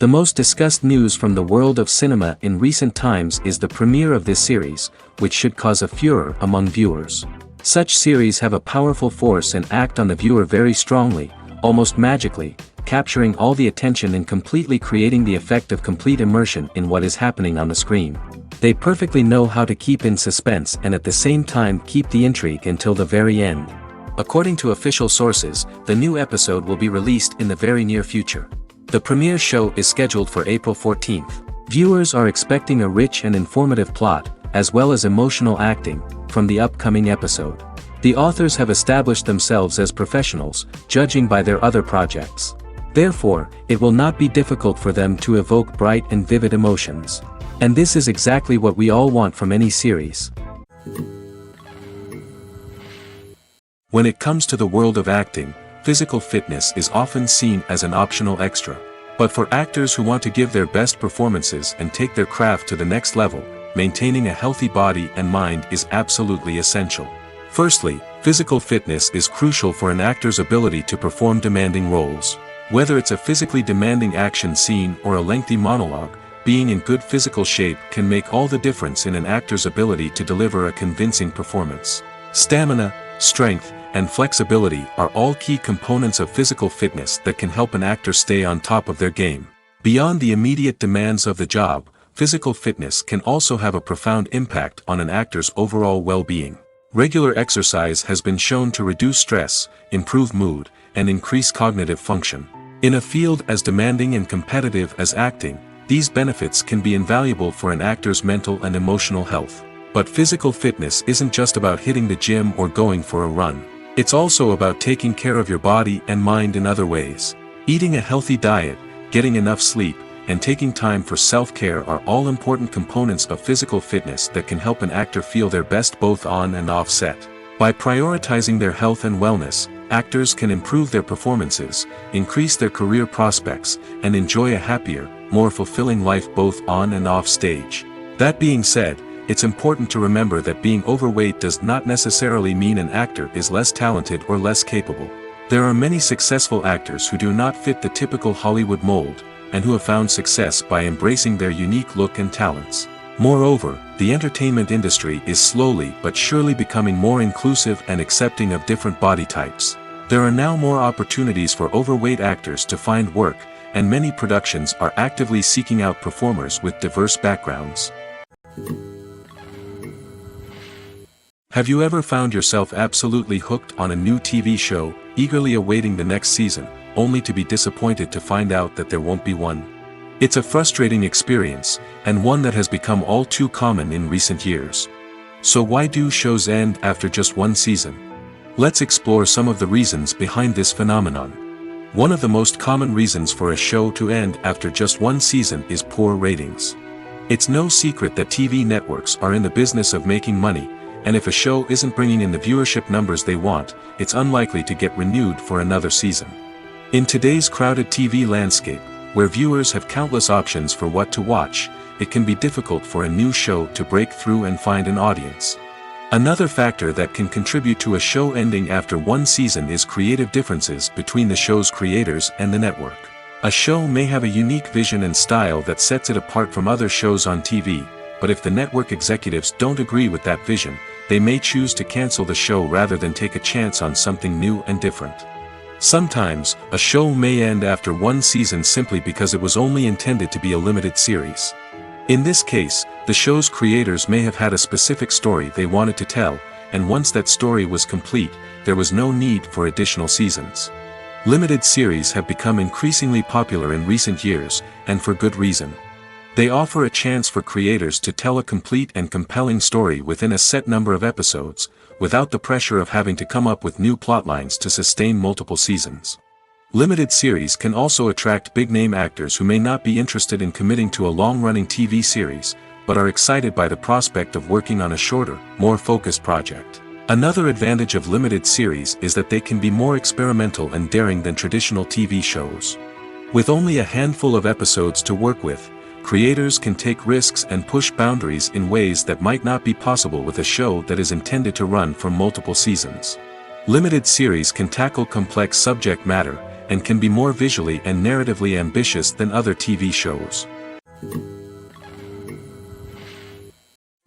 The most discussed news from the world of cinema in recent times is the premiere of this series, which should cause a furor among viewers. Such series have a powerful force and act on the viewer very strongly, almost magically, capturing all the attention and completely creating the effect of complete immersion in what is happening on the screen. They perfectly know how to keep in suspense and at the same time keep the intrigue until the very end. According to official sources, the new episode will be released in the very near future. The premiere show is scheduled for April 14th. Viewers are expecting a rich and informative plot, as well as emotional acting, from the upcoming episode. The authors have established themselves as professionals, judging by their other projects. Therefore, it will not be difficult for them to evoke bright and vivid emotions. And this is exactly what we all want from any series. When it comes to the world of acting, physical fitness is often seen as an optional extra. But for actors who want to give their best performances and take their craft to the next level, maintaining a healthy body and mind is absolutely essential. Firstly, physical fitness is crucial for an actor's ability to perform demanding roles. Whether it's a physically demanding action scene or a lengthy monologue, being in good physical shape can make all the difference in an actor's ability to deliver a convincing performance. Stamina, strength, and flexibility are all key components of physical fitness that can help an actor stay on top of their game. Beyond the immediate demands of the job, physical fitness can also have a profound impact on an actor's overall well-being. Regular exercise has been shown to reduce stress, improve mood, and increase cognitive function. In a field as demanding and competitive as acting, these benefits can be invaluable for an actor's mental and emotional health. But physical fitness isn't just about hitting the gym or going for a run. It's also about taking care of your body and mind in other ways. Eating a healthy diet, getting enough sleep, and taking time for self-care are all important components of physical fitness that can help an actor feel their best both on and off set. By prioritizing their health and wellness, actors can improve their performances, increase their career prospects, and enjoy a happier, more fulfilling life both on and off stage. That being said, it's important to remember that being overweight does not necessarily mean an actor is less talented or less capable. There are many successful actors who do not fit the typical Hollywood mold, and who have found success by embracing their unique look and talents. Moreover, the entertainment industry is slowly but surely becoming more inclusive and accepting of different body types. There are now more opportunities for overweight actors to find work, and many productions are actively seeking out performers with diverse backgrounds. Have you ever found yourself absolutely hooked on a new TV show, eagerly awaiting the next season, only to be disappointed to find out that there won't be one? It's a frustrating experience, and one that has become all too common in recent years. So why do shows end after just one season? Let's explore some of the reasons behind this phenomenon. One of the most common reasons for a show to end after just one season is poor ratings. It's no secret that TV networks are in the business of making money, and if a show isn't bringing in the viewership numbers they want, it's unlikely to get renewed for another season. In today's crowded TV landscape, where viewers have countless options for what to watch, it can be difficult for a new show to break through and find an audience. Another factor that can contribute to a show ending after one season is creative differences between the show's creators and the network. A show may have a unique vision and style that sets it apart from other shows on TV, but if the network executives don't agree with that vision, they may choose to cancel the show rather than take a chance on something new and different. Sometimes, a show may end after one season simply because it was only intended to be a limited series. In this case, the show's creators may have had a specific story they wanted to tell, and once that story was complete, there was no need for additional seasons. Limited series have become increasingly popular in recent years, and for good reason. They offer a chance for creators to tell a complete and compelling story within a set number of episodes, without the pressure of having to come up with new plotlines to sustain multiple seasons. Limited series can also attract big-name actors who may not be interested in committing to a long-running TV series, but are excited by the prospect of working on a shorter, more focused project. Another advantage of limited series is that they can be more experimental and daring than traditional TV shows. With only a handful of episodes to work with, creators can take risks and push boundaries in ways that might not be possible with a show that is intended to run for multiple seasons. Limited series can tackle complex subject matter, and can be more visually and narratively ambitious than other TV shows.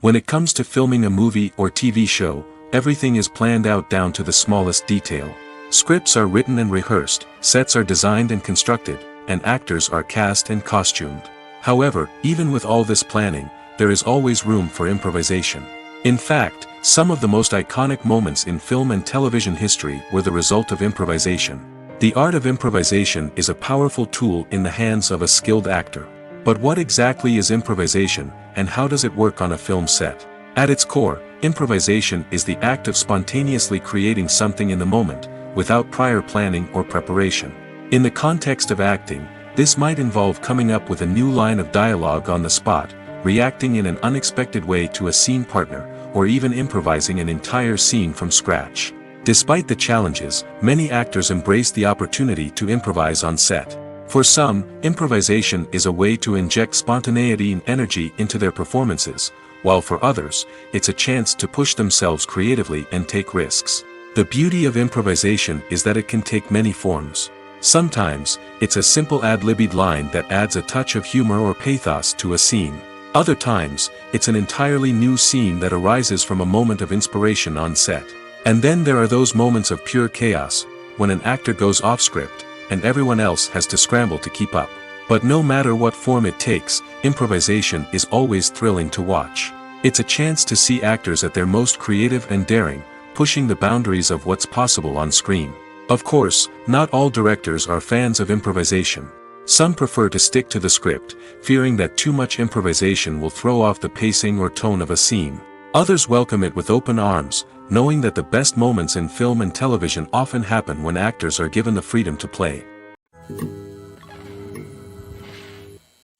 When it comes to filming a movie or TV show, everything is planned out down to the smallest detail. Scripts are written and rehearsed, sets are designed and constructed, and actors are cast and costumed. However, even with all this planning, there is always room for improvisation. In fact, some of the most iconic moments in film and television history were the result of improvisation. The art of improvisation is a powerful tool in the hands of a skilled actor. But what exactly is improvisation, and how does it work on a film set? At its core, improvisation is the act of spontaneously creating something in the moment, without prior planning or preparation. In the context of acting, this might involve coming up with a new line of dialogue on the spot, reacting in an unexpected way to a scene partner, or even improvising an entire scene from scratch. Despite the challenges, many actors embrace the opportunity to improvise on set. For some, improvisation is a way to inject spontaneity and energy into their performances, while for others, it's a chance to push themselves creatively and take risks. The beauty of improvisation is that it can take many forms. Sometimes, it's a simple ad-libbed line that adds a touch of humor or pathos to a scene. Other times, it's an entirely new scene that arises from a moment of inspiration on set. And then there are those moments of pure chaos, when an actor goes off script, and everyone else has to scramble to keep up. But no matter what form it takes, improvisation is always thrilling to watch. It's a chance to see actors at their most creative and daring, pushing the boundaries of what's possible on screen. Of course, not all directors are fans of improvisation. Some prefer to stick to the script, fearing that too much improvisation will throw off the pacing or tone of a scene. Others welcome it with open arms, knowing that the best moments in film and television often happen when actors are given the freedom to play.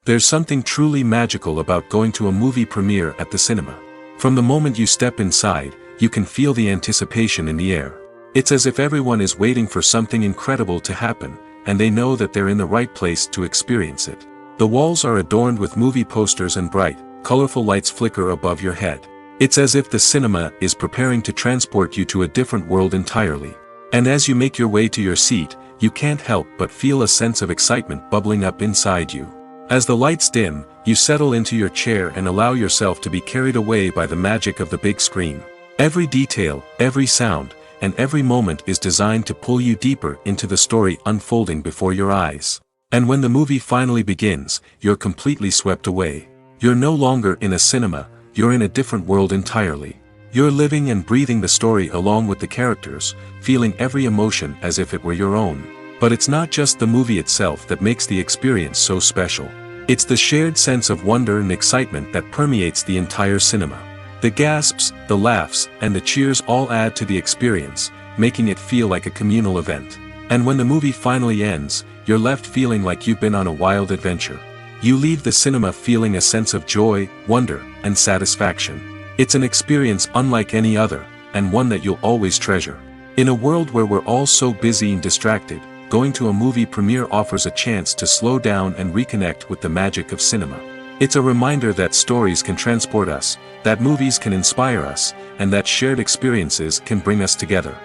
There's something truly magical about going to a movie premiere at the cinema. From the moment you step inside, you can feel the anticipation in the air. It's as if everyone is waiting for something incredible to happen, and they know that they're in the right place to experience it. The walls are adorned with movie posters and bright, colorful lights flicker above your head. It's as if the cinema is preparing to transport you to a different world entirely. And as you make your way to your seat, you can't help but feel a sense of excitement bubbling up inside you. As the lights dim, you settle into your chair and allow yourself to be carried away by the magic of the big screen. Every detail, every sound, and every moment is designed to pull you deeper into the story unfolding before your eyes. And when the movie finally begins, you're completely swept away. You're no longer in a cinema, you're in a different world entirely. You're living and breathing the story along with the characters, feeling every emotion as if it were your own. But it's not just the movie itself that makes the experience so special. It's the shared sense of wonder and excitement that permeates the entire cinema. The gasps, the laughs, and the cheers all add to the experience, making it feel like a communal event. And when the movie finally ends, you're left feeling like you've been on a wild adventure. You leave the cinema feeling a sense of joy, wonder, and satisfaction. It's an experience unlike any other, and one that you'll always treasure. In a world where we're all so busy and distracted, going to a movie premiere offers a chance to slow down and reconnect with the magic of cinema. It's a reminder that stories can transport us, that movies can inspire us, and that shared experiences can bring us together.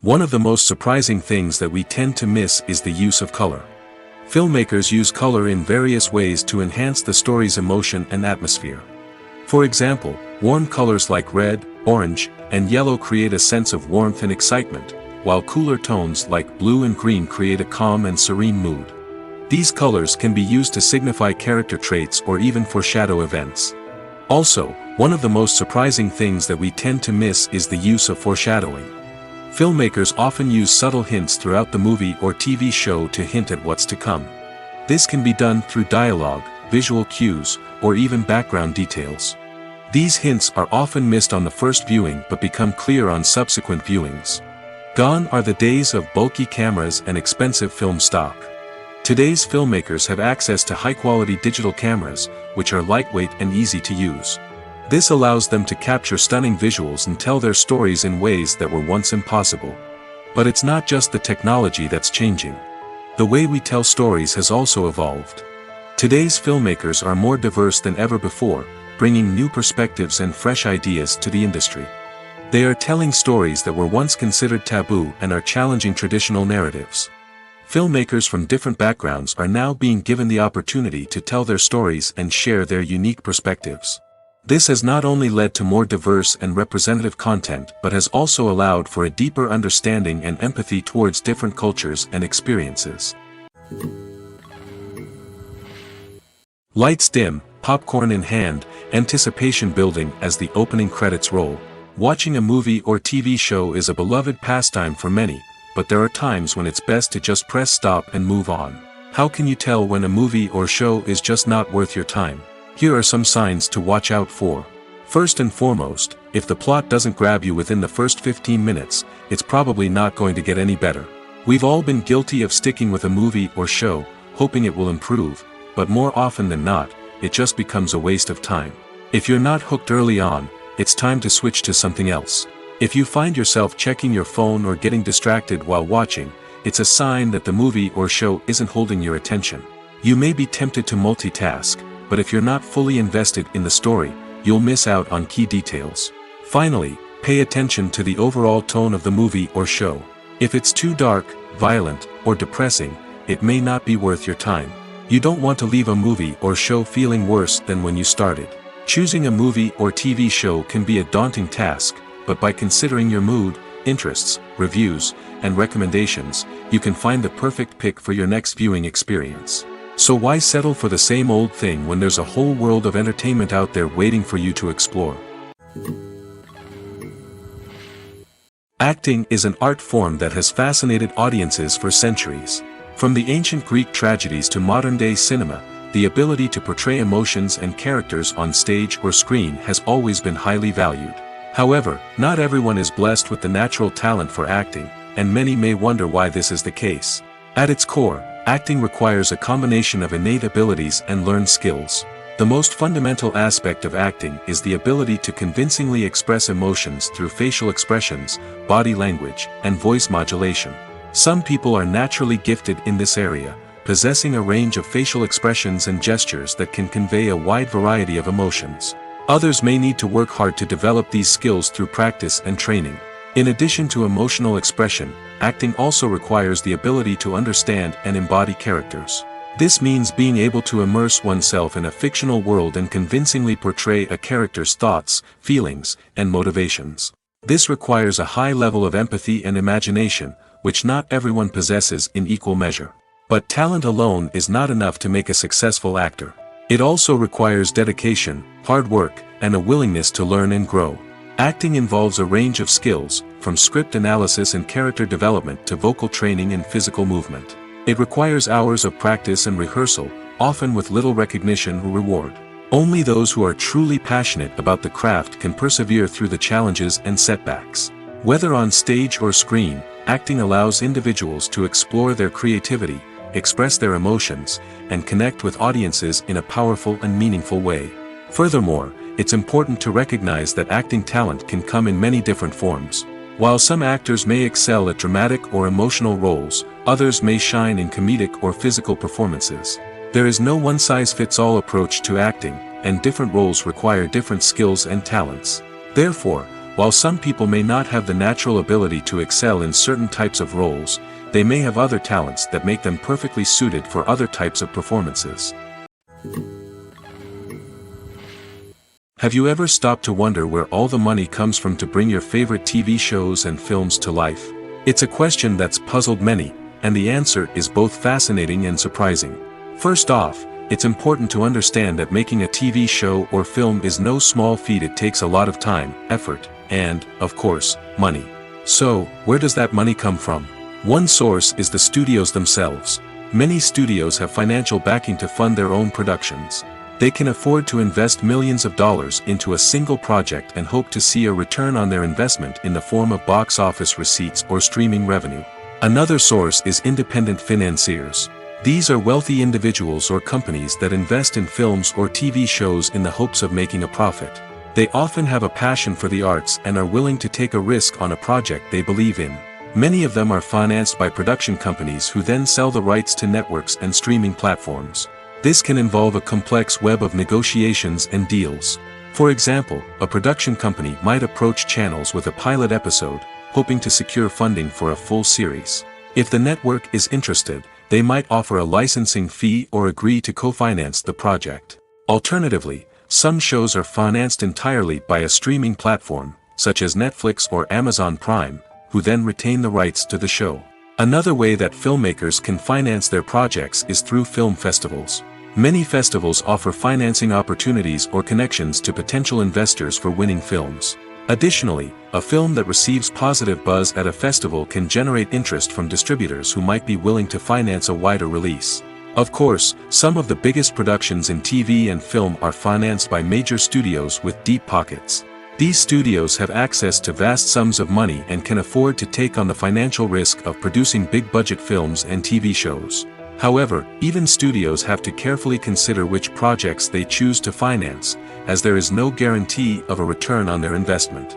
One of the most surprising things that we tend to miss is the use of color. Filmmakers use color in various ways to enhance the story's emotion and atmosphere. For example, warm colors like red, orange, and yellow create a sense of warmth and excitement, while cooler tones like blue and green create a calm and serene mood. These colors can be used to signify character traits or even foreshadow events. Also, one of the most surprising things that we tend to miss is the use of foreshadowing. Filmmakers often use subtle hints throughout the movie or TV show to hint at what's to come. This can be done through dialogue, visual cues, or even background details. These hints are often missed on the first viewing but become clear on subsequent viewings. Gone are the days of bulky cameras and expensive film stock. Today's filmmakers have access to high-quality digital cameras, which are lightweight and easy to use. This allows them to capture stunning visuals and tell their stories in ways that were once impossible. But it's not just the technology that's changing. The way we tell stories has also evolved. Today's filmmakers are more diverse than ever before, bringing new perspectives and fresh ideas to the industry. They are telling stories that were once considered taboo and are challenging traditional narratives. Filmmakers from different backgrounds are now being given the opportunity to tell their stories and share their unique perspectives. This has not only led to more diverse and representative content but has also allowed for a deeper understanding and empathy towards different cultures and experiences. Lights dim, popcorn in hand, anticipation building as the opening credits roll. Watching a movie or TV show is a beloved pastime for many, but there are times when it's best to just press stop and move on. How can you tell when a movie or show is just not worth your time? Here are some signs to watch out for. First and foremost, if the plot doesn't grab you within the first 15 minutes, it's probably not going to get any better. We've all been guilty of sticking with a movie or show, hoping it will improve, but more often than not, it just becomes a waste of time. If you're not hooked early on, it's time to switch to something else. If you find yourself checking your phone or getting distracted while watching, it's a sign that the movie or show isn't holding your attention. You may be tempted to multitask, but if you're not fully invested in the story, you'll miss out on key details. Finally, pay attention to the overall tone of the movie or show. If it's too dark, violent, or depressing, it may not be worth your time. You don't want to leave a movie or show feeling worse than when you started. Choosing a movie or TV show can be a daunting task, but by considering your mood, interests, reviews, and recommendations, you can find the perfect pick for your next viewing experience. So why settle for the same old thing when there's a whole world of entertainment out there waiting for you to explore? Acting is an art form that has fascinated audiences for centuries. From the ancient Greek tragedies to modern-day cinema, the ability to portray emotions and characters on stage or screen has always been highly valued. However, not everyone is blessed with the natural talent for acting, and many may wonder why this is the case. At its core, acting requires a combination of innate abilities and learned skills. The most fundamental aspect of acting is the ability to convincingly express emotions through facial expressions, body language, and voice modulation. Some people are naturally gifted in this area, possessing a range of facial expressions and gestures that can convey a wide variety of emotions. Others may need to work hard to develop these skills through practice and training. In addition to emotional expression, acting also requires the ability to understand and embody characters. This means being able to immerse oneself in a fictional world and convincingly portray a character's thoughts, feelings, and motivations. This requires a high level of empathy and imagination, which not everyone possesses in equal measure. But talent alone is not enough to make a successful actor. It also requires dedication, hard work, and a willingness to learn and grow. Acting involves a range of skills, from script analysis and character development to vocal training and physical movement. It requires hours of practice and rehearsal, often with little recognition or reward. Only those who are truly passionate about the craft can persevere through the challenges and setbacks. Whether on stage or screen, acting allows individuals to explore their creativity, express their emotions, and connect with audiences in a powerful and meaningful way. Furthermore, it's important to recognize that acting talent can come in many different forms. While some actors may excel at dramatic or emotional roles, others may shine in comedic or physical performances. There is no one-size-fits-all approach to acting, and different roles require different skills and talents. Therefore, while some people may not have the natural ability to excel in certain types of roles, they may have other talents that make them perfectly suited for other types of performances. Have you ever stopped to wonder where all the money comes from to bring your favorite TV shows and films to life? It's a question that's puzzled many, and the answer is both fascinating and surprising. First off, it's important to understand that making a TV show or film is no small feat. It takes a lot of time, effort, and, of course, money. So, where does that money come from? One source is the studios themselves. Many studios have financial backing to fund their own productions. They can afford to invest millions of dollars into a single project and hope to see a return on their investment in the form of box office receipts or streaming revenue. Another source is independent financiers. These are wealthy individuals or companies that invest in films or TV shows in the hopes of making a profit. They often have a passion for the arts and are willing to take a risk on a project they believe in. Many of them are financed by production companies who then sell the rights to networks and streaming platforms. This can involve a complex web of negotiations and deals. For example, a production company might approach channels with a pilot episode, hoping to secure funding for a full series. If the network is interested, they might offer a licensing fee or agree to co-finance the project. Alternatively, some shows are financed entirely by a streaming platform, such as Netflix or Amazon Prime, who then retain the rights to the show. Another way that filmmakers can finance their projects is through film festivals. Many festivals offer financing opportunities or connections to potential investors for winning films. Additionally, a film that receives positive buzz at a festival can generate interest from distributors who might be willing to finance a wider release. Of course, some of the biggest productions in TV and film are financed by major studios with deep pockets. These studios have access to vast sums of money and can afford to take on the financial risk of producing big-budget films and TV shows. However, even studios have to carefully consider which projects they choose to finance, as there is no guarantee of a return on their investment.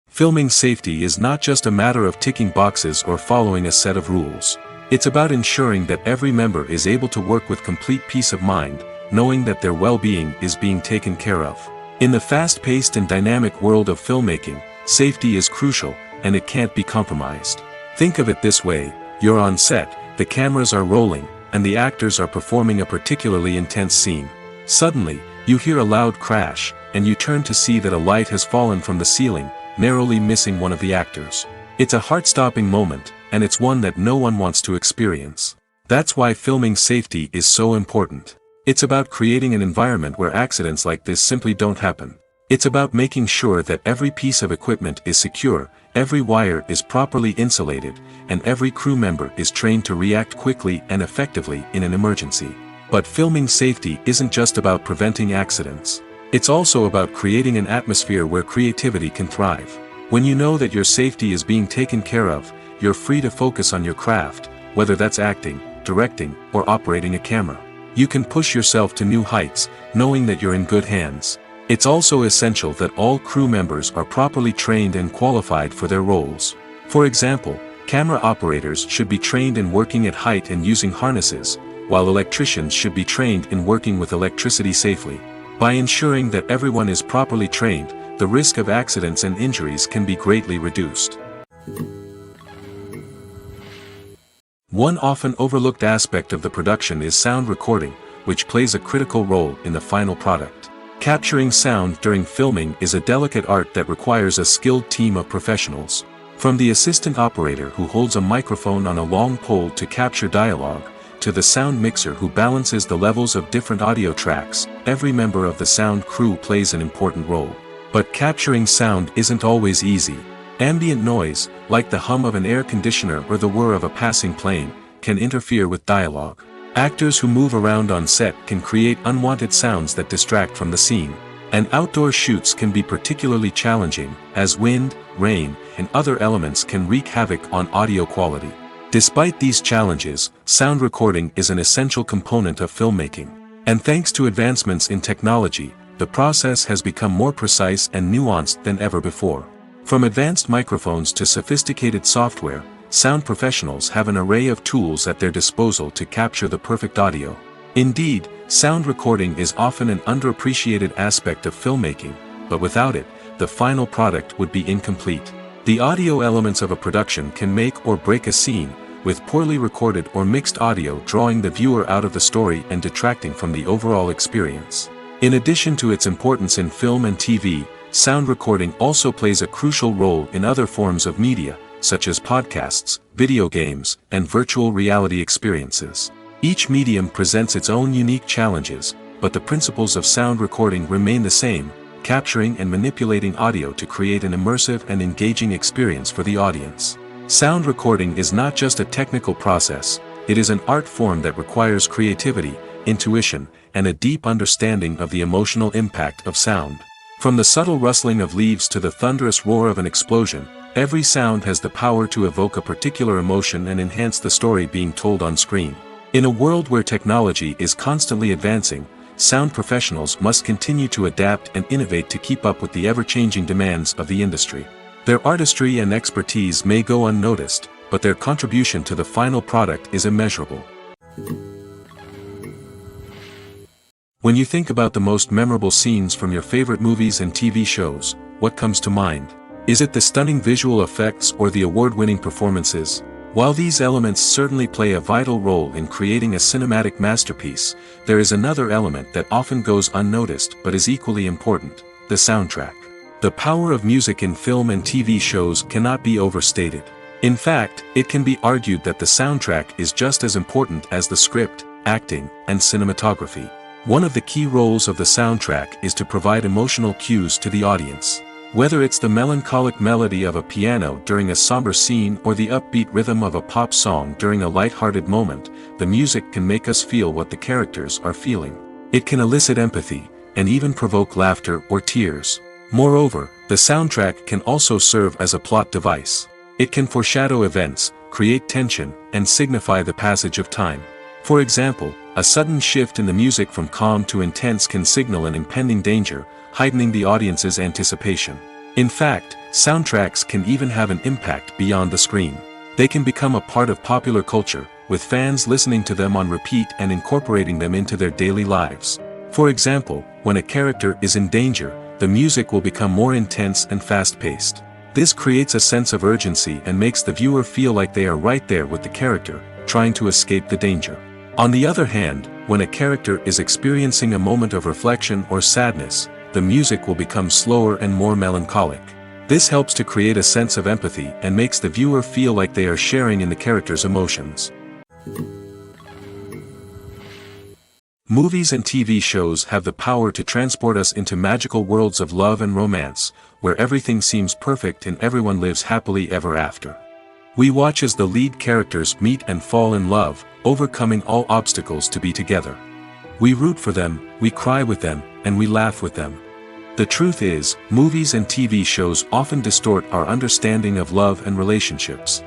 Filming safety is not just a matter of ticking boxes or following a set of rules. It's about ensuring that every member is able to work with complete peace of mind, knowing that their well-being is being taken care of. In the fast-paced and dynamic world of filmmaking, safety is crucial, and it can't be compromised. Think of it this way: you're on set, the cameras are rolling, and the actors are performing a particularly intense scene. Suddenly, you hear a loud crash, and you turn to see that a light has fallen from the ceiling, narrowly missing one of the actors. It's a heart-stopping moment, and it's one that no one wants to experience. That's why filming safety is so important. It's about creating an environment where accidents like this simply don't happen. It's about making sure that every piece of equipment is secure, every wire is properly insulated, and every crew member is trained to react quickly and effectively in an emergency. But filming safety isn't just about preventing accidents. It's also about creating an atmosphere where creativity can thrive. When you know that your safety is being taken care of, you're free to focus on your craft, whether that's acting, directing, or operating a camera. You can push yourself to new heights, knowing that you're in good hands. It's also essential that all crew members are properly trained and qualified for their roles. For example, camera operators should be trained in working at height and using harnesses, while electricians should be trained in working with electricity safely. By ensuring that everyone is properly trained, the risk of accidents and injuries can be greatly reduced. One often overlooked aspect of the production is sound recording, which plays a critical role in the final product. Capturing sound during filming is a delicate art that requires a skilled team of professionals. From the assistant operator who holds a microphone on a long pole to capture dialogue, to the sound mixer who balances the levels of different audio tracks, every member of the sound crew plays an important role. But capturing sound isn't always easy. Ambient noise, like the hum of an air conditioner or the whir of a passing plane, can interfere with dialogue. Actors who move around on set can create unwanted sounds that distract from the scene. And outdoor shoots can be particularly challenging, as wind, rain, and other elements can wreak havoc on audio quality. Despite these challenges, sound recording is an essential component of filmmaking. And thanks to advancements in technology, the process has become more precise and nuanced than ever before. From advanced microphones to sophisticated software, sound professionals have an array of tools at their disposal to capture the perfect audio. Indeed, sound recording is often an underappreciated aspect of filmmaking, but without it, the final product would be incomplete. The audio elements of a production can make or break a scene, with poorly recorded or mixed audio drawing the viewer out of the story and detracting from the overall experience. In addition to its importance in film and TV, sound recording also plays a crucial role in other forms of media, such as podcasts, video games, and virtual reality experiences. Each medium presents its own unique challenges, but the principles of sound recording remain the same: capturing and manipulating audio to create an immersive and engaging experience for the audience. Sound recording is not just a technical process, it is an art form that requires creativity, intuition, and a deep understanding of the emotional impact of sound. From the subtle rustling of leaves to the thunderous roar of an explosion, every sound has the power to evoke a particular emotion and enhance the story being told on screen. In a world where technology is constantly advancing, sound professionals must continue to adapt and innovate to keep up with the ever-changing demands of the industry. Their artistry and expertise may go unnoticed, but their contribution to the final product is immeasurable. When you think about the most memorable scenes from your favorite movies and TV shows, what comes to mind? Is it the stunning visual effects or the award-winning performances? While these elements certainly play a vital role in creating a cinematic masterpiece, there is another element that often goes unnoticed but is equally important: the soundtrack. The power of music in film and TV shows cannot be overstated. In fact, it can be argued that the soundtrack is just as important as the script, acting, and cinematography. One of the key roles of the soundtrack is to provide emotional cues to the audience. Whether it's the melancholic melody of a piano during a somber scene or the upbeat rhythm of a pop song during a light-hearted moment, the music can make us feel what the characters are feeling. It can elicit empathy, and even provoke laughter or tears. Moreover, the soundtrack can also serve as a plot device. It can foreshadow events, create tension, and signify the passage of time. For example, a sudden shift in the music from calm to intense can signal an impending danger, heightening the audience's anticipation. In fact, soundtracks can even have an impact beyond the screen. They can become a part of popular culture, with fans listening to them on repeat and incorporating them into their daily lives. For example, when a character is in danger, the music will become more intense and fast-paced. This creates a sense of urgency and makes the viewer feel like they are right there with the character, trying to escape the danger. On the other hand, when a character is experiencing a moment of reflection or sadness, the music will become slower and more melancholic. This helps to create a sense of empathy and makes the viewer feel like they are sharing in the character's emotions. Movies and TV shows have the power to transport us into magical worlds of love and romance, where everything seems perfect and everyone lives happily ever after. We watch as the lead characters meet and fall in love, overcoming all obstacles to be together. We root for them, we cry with them, and we laugh with them. The truth is, movies and TV shows often distort our understanding of love and relationships.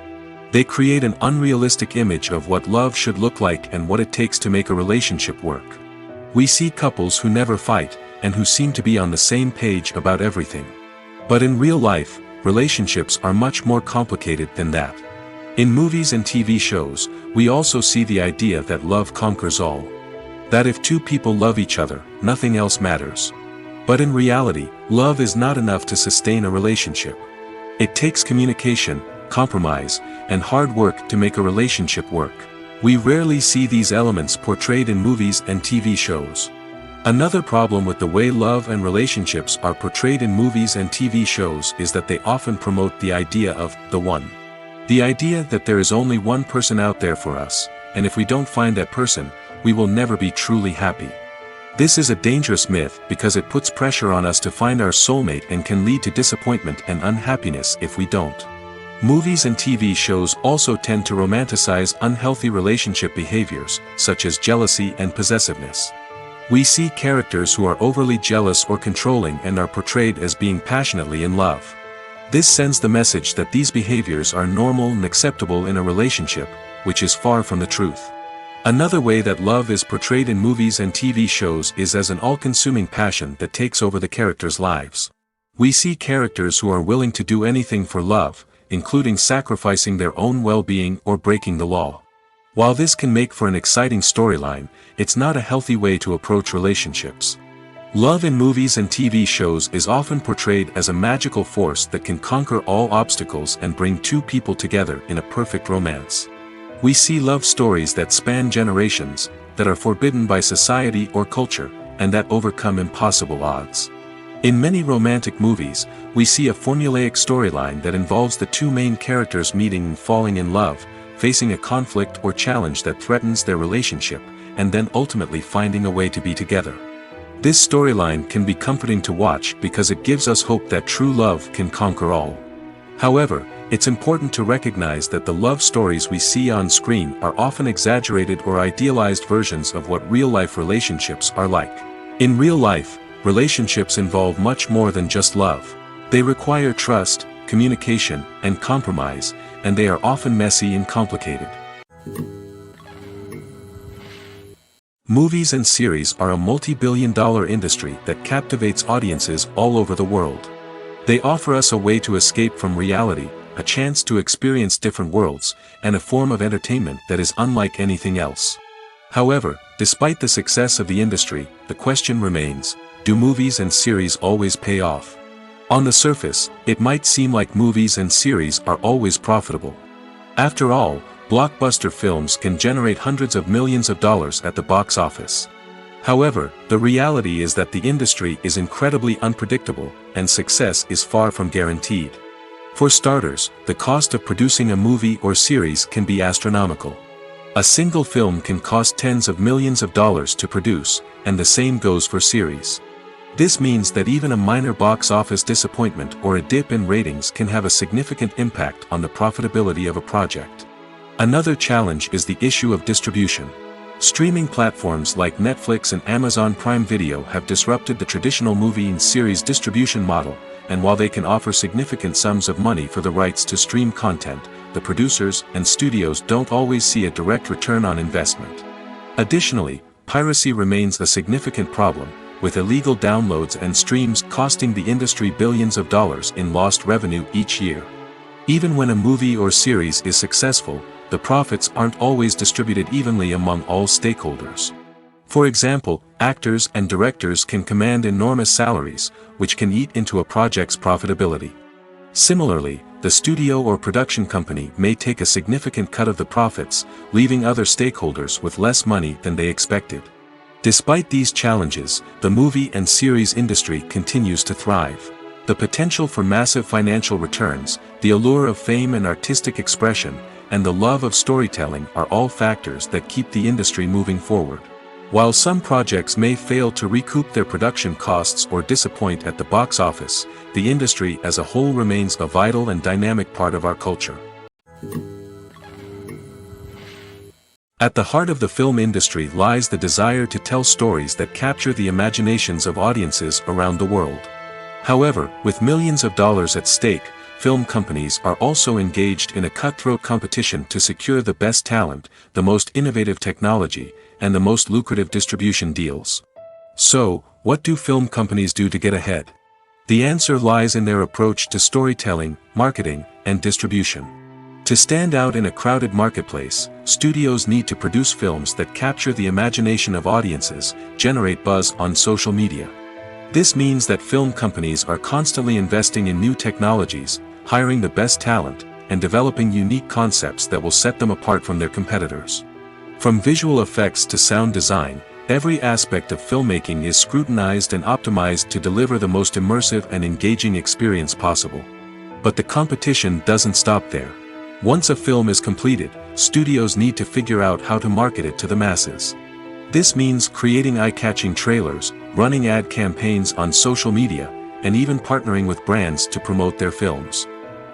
They create an unrealistic image of what love should look like and what it takes to make a relationship work. We see couples who never fight, and who seem to be on the same page about everything. But in real life, relationships are much more complicated than that. In movies and TV shows, we also see the idea that love conquers all. That if two people love each other, nothing else matters. But in reality, love is not enough to sustain a relationship. It takes communication, compromise, and hard work to make a relationship work. We rarely see these elements portrayed in movies and TV shows. Another problem with the way love and relationships are portrayed in movies and TV shows is that they often promote the idea of the one. The idea that there is only one person out there for us, and if we don't find that person, we will never be truly happy. This is a dangerous myth because it puts pressure on us to find our soulmate and can lead to disappointment and unhappiness if we don't. Movies and TV shows also tend to romanticize unhealthy relationship behaviors, such as jealousy and possessiveness. We see characters who are overly jealous or controlling and are portrayed as being passionately in love. This sends the message that these behaviors are normal and acceptable in a relationship, which is far from the truth. Another way that love is portrayed in movies and TV shows is as an all-consuming passion that takes over the characters' lives. We see characters who are willing to do anything for love, including sacrificing their own well-being or breaking the law. While this can make for an exciting storyline, it's not a healthy way to approach relationships. Love in movies and TV shows is often portrayed as a magical force that can conquer all obstacles and bring two people together in a perfect romance. We see love stories that span generations, that are forbidden by society or culture, and that overcome impossible odds. In many romantic movies, we see a formulaic storyline that involves the two main characters meeting and falling in love, facing a conflict or challenge that threatens their relationship, and then ultimately finding a way to be together. This storyline can be comforting to watch because it gives us hope that true love can conquer all. However, it's important to recognize that the love stories we see on screen are often exaggerated or idealized versions of what real-life relationships are like. In real life, relationships involve much more than just love. They require trust, communication, and compromise, and they are often messy and complicated. Movies and series are a multi-billion-dollar industry that captivates audiences all over the world. They offer us a way to escape from reality, a chance to experience different worlds, and a form of entertainment that is unlike anything else. However, despite the success of the industry, the question remains, do movies and series always pay off? On the surface, it might seem like movies and series are always profitable. After all, blockbuster films can generate hundreds of millions of dollars at the box office. However, the reality is that the industry is incredibly unpredictable, and success is far from guaranteed. For starters, the cost of producing a movie or series can be astronomical. A single film can cost tens of millions of dollars to produce, and the same goes for series. This means that even a minor box office disappointment or a dip in ratings can have a significant impact on the profitability of a project. Another challenge is the issue of distribution. Streaming platforms like Netflix and Amazon Prime Video have disrupted the traditional movie and series distribution model, and while they can offer significant sums of money for the rights to stream content, the producers and studios don't always see a direct return on investment. Additionally, piracy remains a significant problem, with illegal downloads and streams costing the industry billions of dollars in lost revenue each year. Even when a movie or series is successful, the profits aren't always distributed evenly among all stakeholders. For example, actors and directors can command enormous salaries, which can eat into a project's profitability. Similarly, the studio or production company may take a significant cut of the profits, leaving other stakeholders with less money than they expected. Despite these challenges, the movie and series industry continues to thrive. The potential for massive financial returns, the allure of fame and artistic expression, and the love of storytelling are all factors that keep the industry moving forward. While some projects may fail to recoup their production costs or disappoint at the box office, the industry as a whole remains a vital and dynamic part of our culture. At the heart of the film industry lies the desire to tell stories that capture the imaginations of audiences around the world. However, with millions of dollars at stake, film companies are also engaged in a cutthroat competition to secure the best talent, the most innovative technology, and the most lucrative distribution deals. So, what do film companies do to get ahead? The answer lies in their approach to storytelling, marketing, and distribution. To stand out in a crowded marketplace, studios need to produce films that capture the imagination of audiences, generate buzz on social media. This means that film companies are constantly investing in new technologies, hiring the best talent, and developing unique concepts that will set them apart from their competitors. From visual effects to sound design, every aspect of filmmaking is scrutinized and optimized to deliver the most immersive and engaging experience possible. But the competition doesn't stop there. Once a film is completed, studios need to figure out how to market it to the masses. This means creating eye-catching trailers, running ad campaigns on social media, and even partnering with brands to promote their films.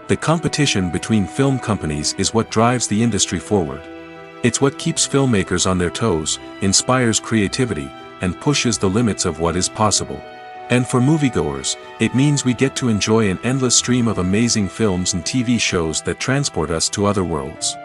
The competition between film companies is what drives the industry forward. It's what keeps filmmakers on their toes, inspires creativity, and pushes the limits of what is possible. And for moviegoers, it means we get to enjoy an endless stream of amazing films and TV shows that transport us to other worlds.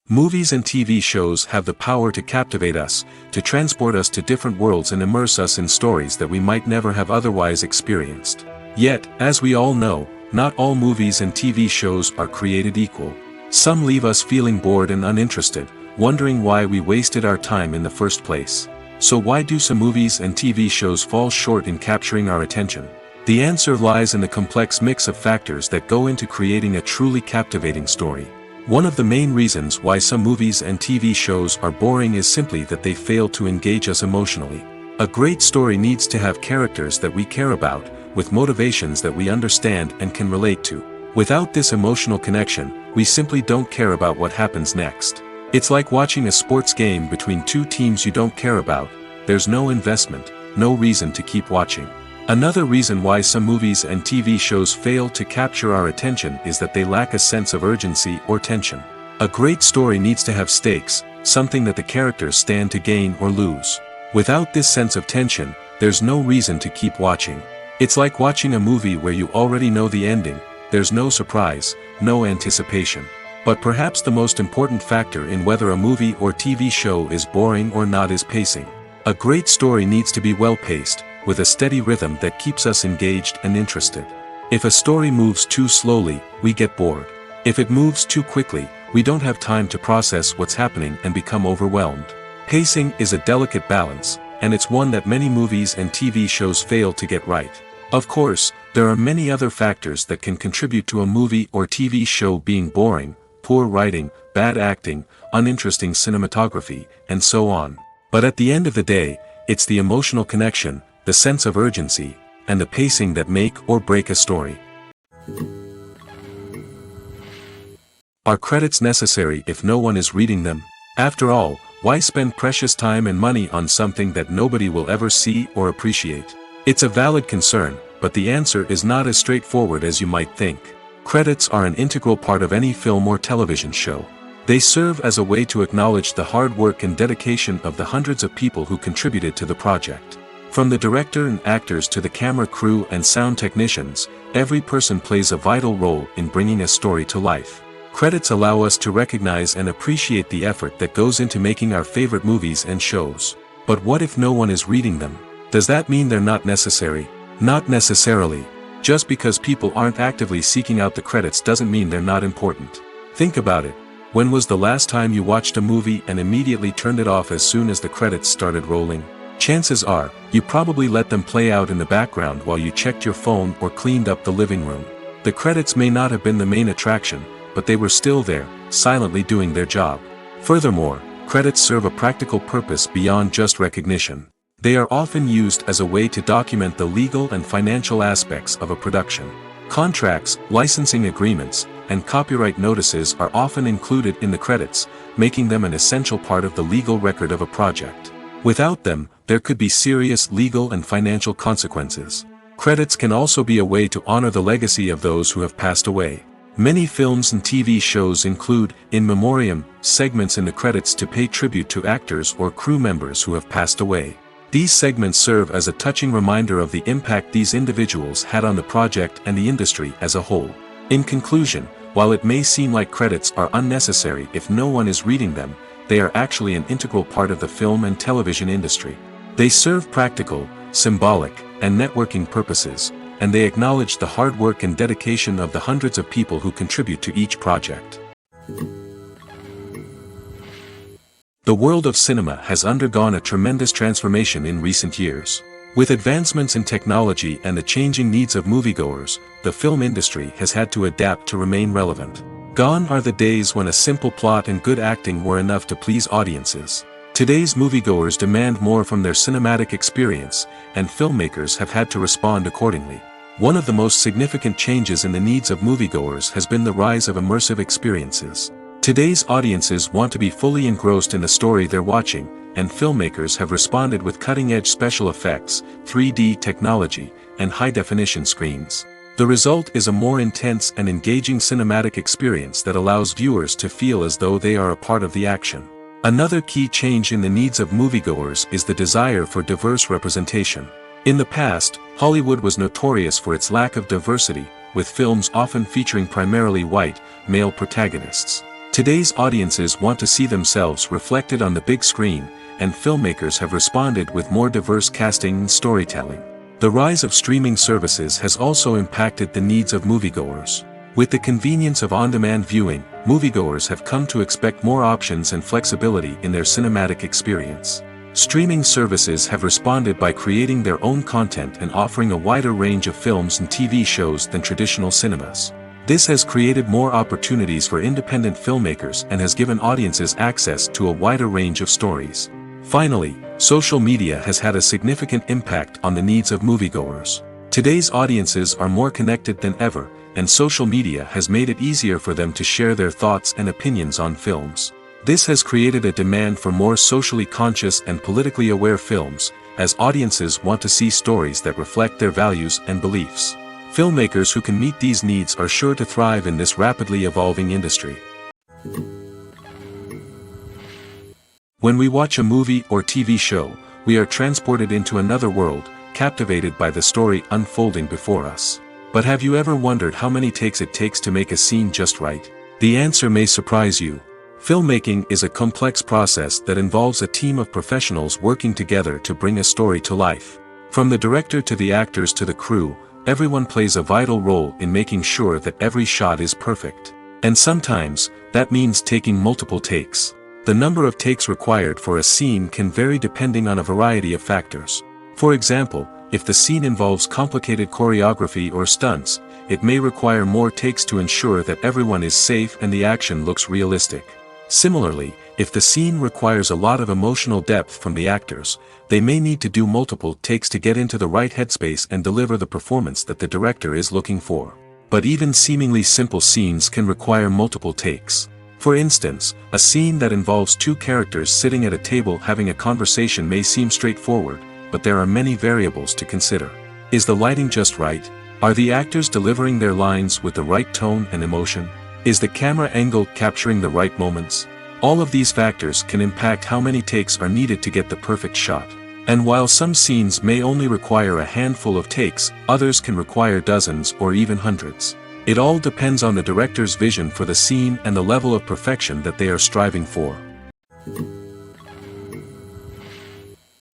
Movies and TV shows have the power to captivate us, to transport us to different worlds and immerse us in stories that we might never have otherwise experienced. Yet, as we all know, not all movies and TV shows are created equal. Some leave us feeling bored and uninterested, wondering why we wasted our time in the first place. So why do some movies and TV shows fall short in capturing our attention? The answer lies in the complex mix of factors that go into creating a truly captivating story. One of the main reasons why some movies and TV shows are boring is simply that they fail to engage us emotionally. A great story needs to have characters that we care about, with motivations that we understand and can relate to. Without this emotional connection, we simply don't care about what happens next. It's like watching a sports game between two teams you don't care about. There's no investment, no reason to keep watching. Another reason why some movies and TV shows fail to capture our attention is that they lack a sense of urgency or tension. A great story needs to have stakes, something that the characters stand to gain or lose. Without this sense of tension, there's no reason to keep watching. It's like watching a movie where you already know the ending. There's no surprise, no anticipation. But perhaps the most important factor in whether a movie or TV show is boring or not is pacing. A great story needs to be well-paced, with a steady rhythm that keeps us engaged and interested. If a story moves too slowly, we get bored. If it moves too quickly, we don't have time to process what's happening and become overwhelmed. Pacing is a delicate balance, and it's one that many movies and TV shows fail to get right. Of course, there are many other factors that can contribute to a movie or TV show being boring: poor writing, bad acting, uninteresting cinematography, and so on. But at the end of the day, it's the emotional connection, the sense of urgency, and the pacing that make or break a story. Are credits necessary if no one is reading them? After all, why spend precious time and money on something that nobody will ever see or appreciate? It's a valid concern, but the answer is not as straightforward as you might think. Credits are an integral part of any film or television show. They serve as a way to acknowledge the hard work and dedication of the hundreds of people who contributed to the project. From the director and actors to the camera crew and sound technicians, every person plays a vital role in bringing a story to life. Credits allow us to recognize and appreciate the effort that goes into making our favorite movies and shows. But what if no one is reading them? Does that mean they're not necessary? Not necessarily. Just because people aren't actively seeking out the credits doesn't mean they're not important. Think about it. When was the last time you watched a movie and immediately turned it off as soon as the credits started rolling? Chances are, you probably let them play out in the background while you checked your phone or cleaned up the living room. The credits may not have been the main attraction, but they were still there, silently doing their job. Furthermore, credits serve a practical purpose beyond just recognition. They are often used as a way to document the legal and financial aspects of a production. Contracts, licensing agreements, and copyright notices are often included in the credits, making them an essential part of the legal record of a project. Without them, there could be serious legal and financial consequences. Credits can also be a way to honor the legacy of those who have passed away. Many films and TV shows include, in memoriam, segments in the credits to pay tribute to actors or crew members who have passed away. These segments serve as a touching reminder of the impact these individuals had on the project and the industry as a whole. In conclusion, while it may seem like credits are unnecessary if no one is reading them, they are actually an integral part of the film and television industry. They serve practical, symbolic, and networking purposes, and they acknowledge the hard work and dedication of the hundreds of people who contribute to each project. The world of cinema has undergone a tremendous transformation in recent years. With advancements in technology and the changing needs of moviegoers, the film industry has had to adapt to remain relevant. Gone are the days when a simple plot and good acting were enough to please audiences. Today's moviegoers demand more from their cinematic experience, and filmmakers have had to respond accordingly. One of the most significant changes in the needs of moviegoers has been the rise of immersive experiences. Today's audiences want to be fully engrossed in the story they're watching, and filmmakers have responded with cutting-edge special effects, 3D technology, and high-definition screens. The result is a more intense and engaging cinematic experience that allows viewers to feel as though they are a part of the action. Another key change in the needs of moviegoers is the desire for diverse representation. In the past, Hollywood was notorious for its lack of diversity, with films often featuring primarily white, male protagonists. Today's audiences want to see themselves reflected on the big screen, and filmmakers have responded with more diverse casting and storytelling. The rise of streaming services has also impacted the needs of moviegoers. With the convenience of on-demand viewing, moviegoers have come to expect more options and flexibility in their cinematic experience. Streaming services have responded by creating their own content and offering a wider range of films and TV shows than traditional cinemas. This has created more opportunities for independent filmmakers and has given audiences access to a wider range of stories. Finally, social media has had a significant impact on the needs of moviegoers. Today's audiences are more connected than ever, and social media has made it easier for them to share their thoughts and opinions on films. This has created a demand for more socially conscious and politically aware films, as audiences want to see stories that reflect their values and beliefs. Filmmakers who can meet these needs are sure to thrive in this rapidly evolving industry. When we watch a movie or TV show, we are transported into another world, captivated by the story unfolding before us. But have you ever wondered how many takes it takes to make a scene just right? The answer may surprise you. Filmmaking is a complex process that involves a team of professionals working together to bring a story to life. From the director to the actors to the crew, everyone plays a vital role in making sure that every shot is perfect. And sometimes, that means taking multiple takes. The number of takes required for a scene can vary depending on a variety of factors. For example, if the scene involves complicated choreography or stunts, it may require more takes to ensure that everyone is safe and the action looks realistic. Similarly, if the scene requires a lot of emotional depth from the actors, they may need to do multiple takes to get into the right headspace and deliver the performance that the director is looking for. But even seemingly simple scenes can require multiple takes. For instance, a scene that involves two characters sitting at a table having a conversation may seem straightforward, but there are many variables to consider. Is the lighting just right? Are the actors delivering their lines with the right tone and emotion? Is the camera angle capturing the right moments? All of these factors can impact how many takes are needed to get the perfect shot. And while some scenes may only require a handful of takes, others can require dozens or even hundreds. It all depends on the director's vision for the scene and the level of perfection that they are striving for.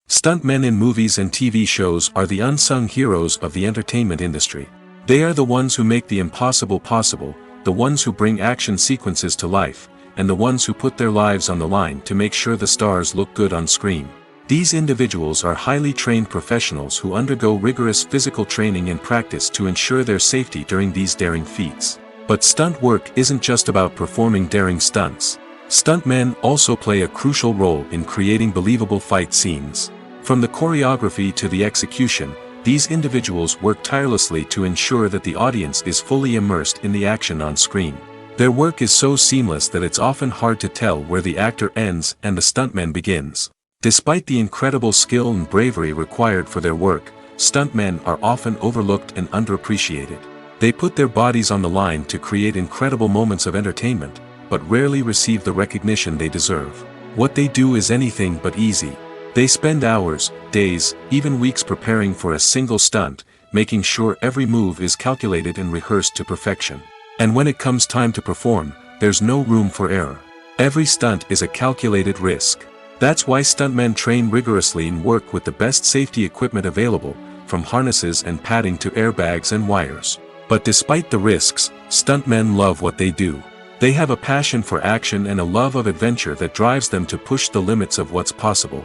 Stuntmen in movies and TV shows are the unsung heroes of the entertainment industry. They are the ones who make the impossible possible, the ones who bring action sequences to life, and the ones who put their lives on the line to make sure the stars look good on screen. These individuals are highly trained professionals who undergo rigorous physical training and practice to ensure their safety during these daring feats. But stunt work isn't just about performing daring stunts. Stuntmen also play a crucial role in creating believable fight scenes. From the choreography to the execution, these individuals work tirelessly to ensure that the audience is fully immersed in the action on screen. Their work is so seamless that it's often hard to tell where the actor ends and the stuntman begins. Despite the incredible skill and bravery required for their work, stuntmen are often overlooked and underappreciated. They put their bodies on the line to create incredible moments of entertainment, but rarely receive the recognition they deserve. What they do is anything but easy. They spend hours, days, even weeks preparing for a single stunt, making sure every move is calculated and rehearsed to perfection. And when it comes time to perform, there's no room for error. Every stunt is a calculated risk. That's why stuntmen train rigorously and work with the best safety equipment available, from harnesses and padding to airbags and wires. But despite the risks, stuntmen love what they do. They have a passion for action and a love of adventure that drives them to push the limits of what's possible.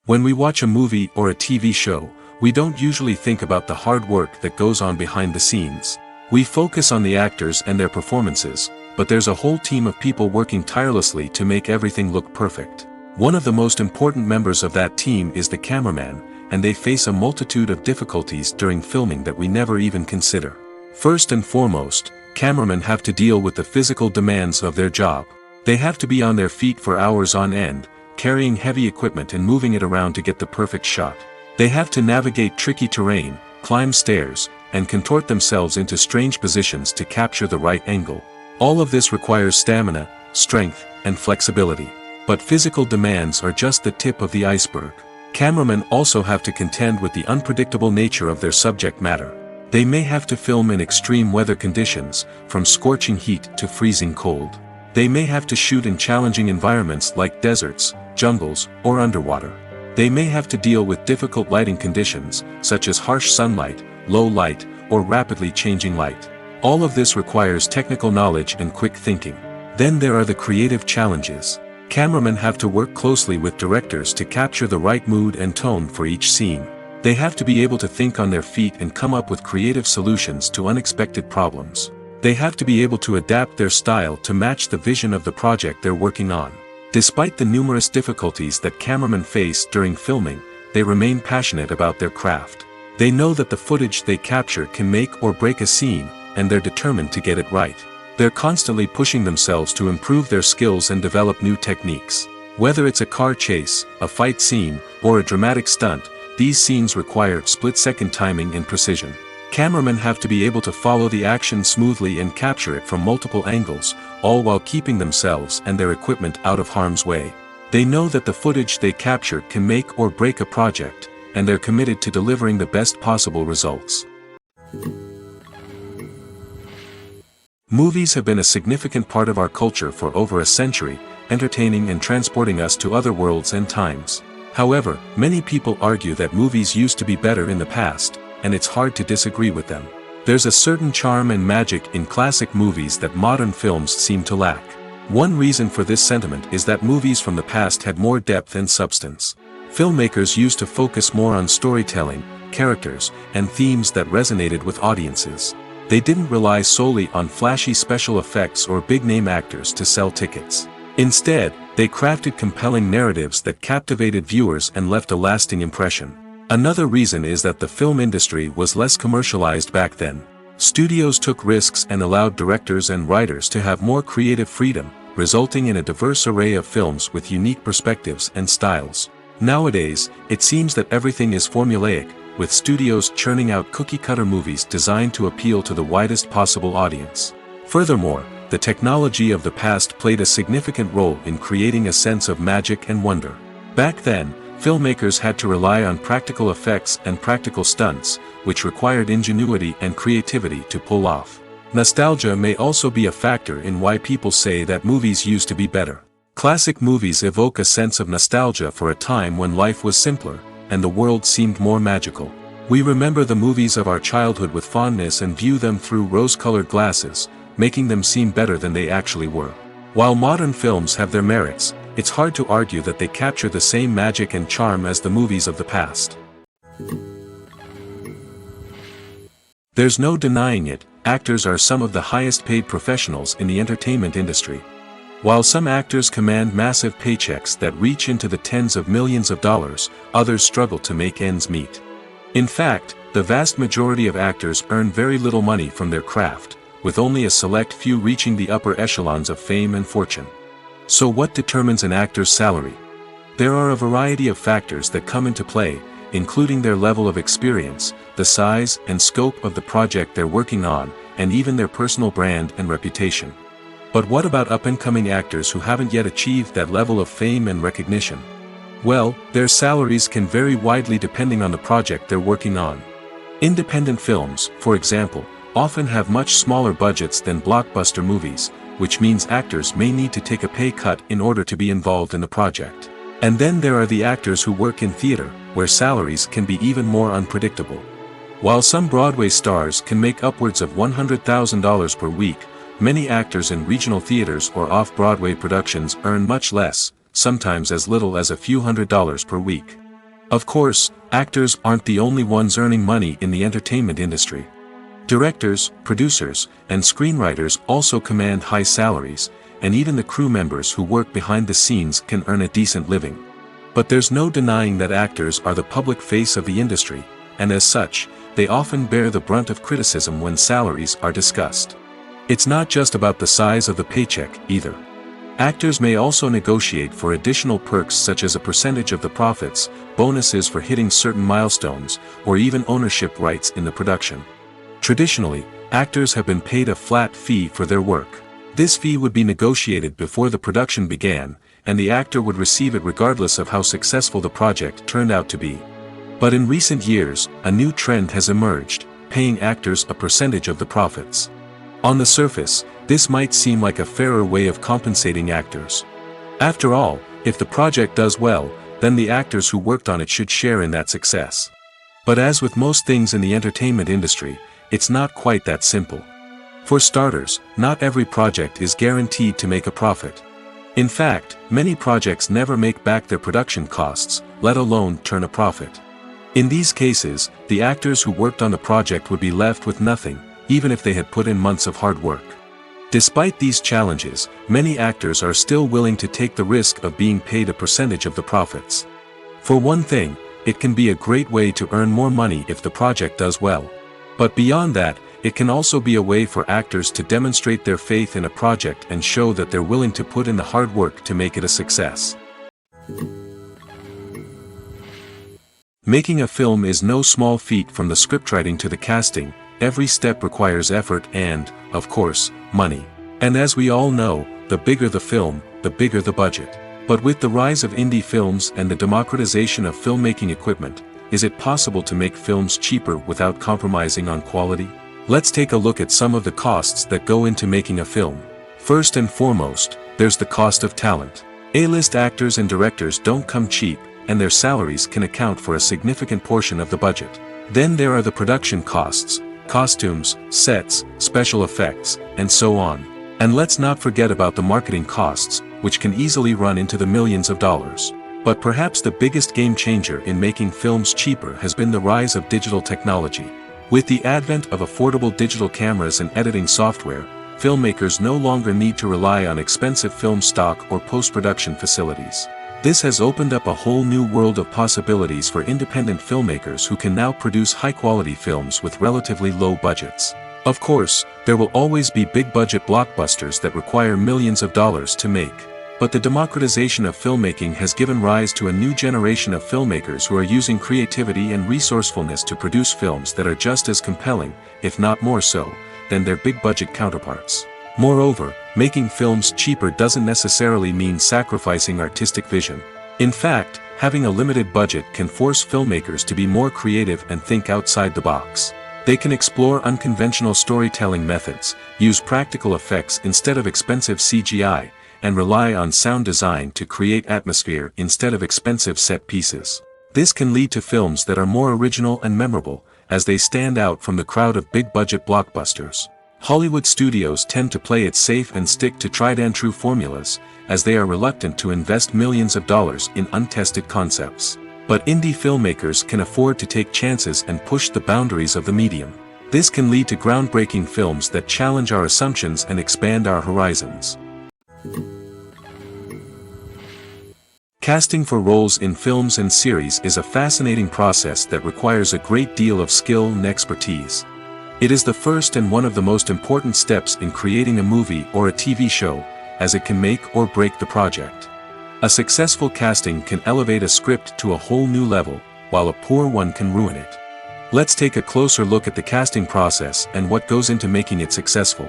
When we watch a movie or a TV show, we don't usually think about the hard work that goes on behind the scenes. We focus on the actors and their performances, but there's a whole team of people working tirelessly to make everything look perfect. One of the most important members of that team is the cameraman, and they face a multitude of difficulties during filming that we never even consider. First and foremost, cameramen have to deal with the physical demands of their job. They have to be on their feet for hours on end, carrying heavy equipment and moving it around to get the perfect shot. They have to navigate tricky terrain, climb stairs, and contort themselves into strange positions to capture the right angle. All of this requires stamina, strength, and flexibility. But physical demands are just the tip of the iceberg. Cameramen also have to contend with the unpredictable nature of their subject matter. They may have to film in extreme weather conditions, from scorching heat to freezing cold. They may have to shoot in challenging environments like deserts, jungles, or underwater. They may have to deal with difficult lighting conditions, such as harsh sunlight, low light, or rapidly changing light. All of this requires technical knowledge and quick thinking. Then there are the creative challenges. Cameramen have to work closely with directors to capture the right mood and tone for each scene. They have to be able to think on their feet and come up with creative solutions to unexpected problems. They have to be able to adapt their style to match the vision of the project they're working on. Despite the numerous difficulties that cameramen face during filming, they remain passionate about their craft. They know that the footage they capture can make or break a scene, and they're determined to get it right. They're constantly pushing themselves to improve their skills and develop new techniques. Whether it's a car chase, a fight scene, or a dramatic stunt, these scenes require split-second timing and precision. Cameramen have to be able to follow the action smoothly and capture it from multiple angles, all while keeping themselves and their equipment out of harm's way. They know that the footage they capture can make or break a project, and they're committed to delivering the best possible results. Movies have been a significant part of our culture for over a century, entertaining and transporting us to other worlds and times. However, many people argue that movies used to be better in the past, and it's hard to disagree with them. There's a certain charm and magic in classic movies that modern films seem to lack. One reason for this sentiment is that movies from the past had more depth and substance. Filmmakers used to focus more on storytelling, characters, and themes that resonated with audiences. They didn't rely solely on flashy special effects or big-name actors to sell tickets. Instead, they crafted compelling narratives that captivated viewers and left a lasting impression. Another reason is that the film industry was less commercialized back then. Studios took risks and allowed directors and writers to have more creative freedom, resulting in a diverse array of films with unique perspectives and styles. Nowadays, it seems that everything is formulaic, with studios churning out cookie-cutter movies designed to appeal to the widest possible audience. Furthermore, the technology of the past played a significant role in creating a sense of magic and wonder. Back then, filmmakers had to rely on practical effects and practical stunts, which required ingenuity and creativity to pull off. Nostalgia may also be a factor in why people say that movies used to be better. Classic movies evoke a sense of nostalgia for a time when life was simpler, and the world seemed more magical. We remember the movies of our childhood with fondness and view them through rose-colored glasses, making them seem better than they actually were. While modern films have their merits, it's hard to argue that they capture the same magic and charm as the movies of the past. There's no denying it, actors are some of the highest-paid professionals in the entertainment industry. While some actors command massive paychecks that reach into the tens of millions of dollars, others struggle to make ends meet. In fact, the vast majority of actors earn very little money from their craft, with only a select few reaching the upper echelons of fame and fortune. So what determines an actor's salary? There are a variety of factors that come into play, including their level of experience, the size and scope of the project they're working on, and even their personal brand and reputation. But what about up-and-coming actors who haven't yet achieved that level of fame and recognition? Well, their salaries can vary widely depending on the project they're working on. Independent films, for example, often have much smaller budgets than blockbuster movies, which means actors may need to take a pay cut in order to be involved in the project. And then there are the actors who work in theater, where salaries can be even more unpredictable. While some Broadway stars can make upwards of $100,000 per week, many actors in regional theaters or off-Broadway productions earn much less, sometimes as little as a few $100s per week. Of course, actors aren't the only ones earning money in the entertainment industry. Directors, producers, and screenwriters also command high salaries, and even the crew members who work behind the scenes can earn a decent living. But there's no denying that actors are the public face of the industry, and as such, they often bear the brunt of criticism when salaries are discussed. It's not just about the size of the paycheck, either. Actors may also negotiate for additional perks such as a percentage of the profits, bonuses for hitting certain milestones, or even ownership rights in the production. Traditionally, actors have been paid a flat fee for their work. This fee would be negotiated before the production began, and the actor would receive it regardless of how successful the project turned out to be. But in recent years, a new trend has emerged, paying actors a percentage of the profits. On the surface, this might seem like a fairer way of compensating actors. After all, if the project does well, then the actors who worked on it should share in that success. But as with most things in the entertainment industry, it's not quite that simple. For starters, not every project is guaranteed to make a profit. In fact, many projects never make back their production costs, let alone turn a profit. In these cases, the actors who worked on the project would be left with nothing, even if they had put in months of hard work. Despite these challenges, many actors are still willing to take the risk of being paid a percentage of the profits. For one thing, it can be a great way to earn more money if the project does well. But beyond that, it can also be a way for actors to demonstrate their faith in a project and show that they're willing to put in the hard work to make it a success. Making a film is no small feat. From the scriptwriting to the casting, every step requires effort and, of course, money. And as we all know, the bigger the film, the bigger the budget. But with the rise of indie films and the democratization of filmmaking equipment, is it possible to make films cheaper without compromising on quality? Let's take a look at some of the costs that go into making a film. First and foremost, there's the cost of talent. A-list actors and directors don't come cheap, and their salaries can account for a significant portion of the budget. Then there are the production costs, costumes, sets, special effects, and so on. And let's not forget about the marketing costs, which can easily run into the millions of dollars. But perhaps the biggest game changer in making films cheaper has been the rise of digital technology. With the advent of affordable digital cameras and editing software, filmmakers no longer need to rely on expensive film stock or post-production facilities. This has opened up a whole new world of possibilities for independent filmmakers who can now produce high-quality films with relatively low budgets. Of course, there will always be big-budget blockbusters that require millions of dollars to make. But the democratization of filmmaking has given rise to a new generation of filmmakers who are using creativity and resourcefulness to produce films that are just as compelling, if not more so, than their big-budget counterparts. Moreover, making films cheaper doesn't necessarily mean sacrificing artistic vision. In fact, having a limited budget can force filmmakers to be more creative and think outside the box. They can explore unconventional storytelling methods, use practical effects instead of expensive CGI, and rely on sound design to create atmosphere instead of expensive set pieces. This can lead to films that are more original and memorable, as they stand out from the crowd of big-budget blockbusters. Hollywood studios tend to play it safe and stick to tried-and-true formulas, as they are reluctant to invest millions of dollars in untested concepts. But indie filmmakers can afford to take chances and push the boundaries of the medium. This can lead to groundbreaking films that challenge our assumptions and expand our horizons. Casting for roles in films and series is a fascinating process that requires a great deal of skill and expertise. It is the first and one of the most important steps in creating a movie or a TV show, as it can make or break the project. A successful casting can elevate a script to a whole new level, while a poor one can ruin it. Let's take a closer look at the casting process and what goes into making it successful.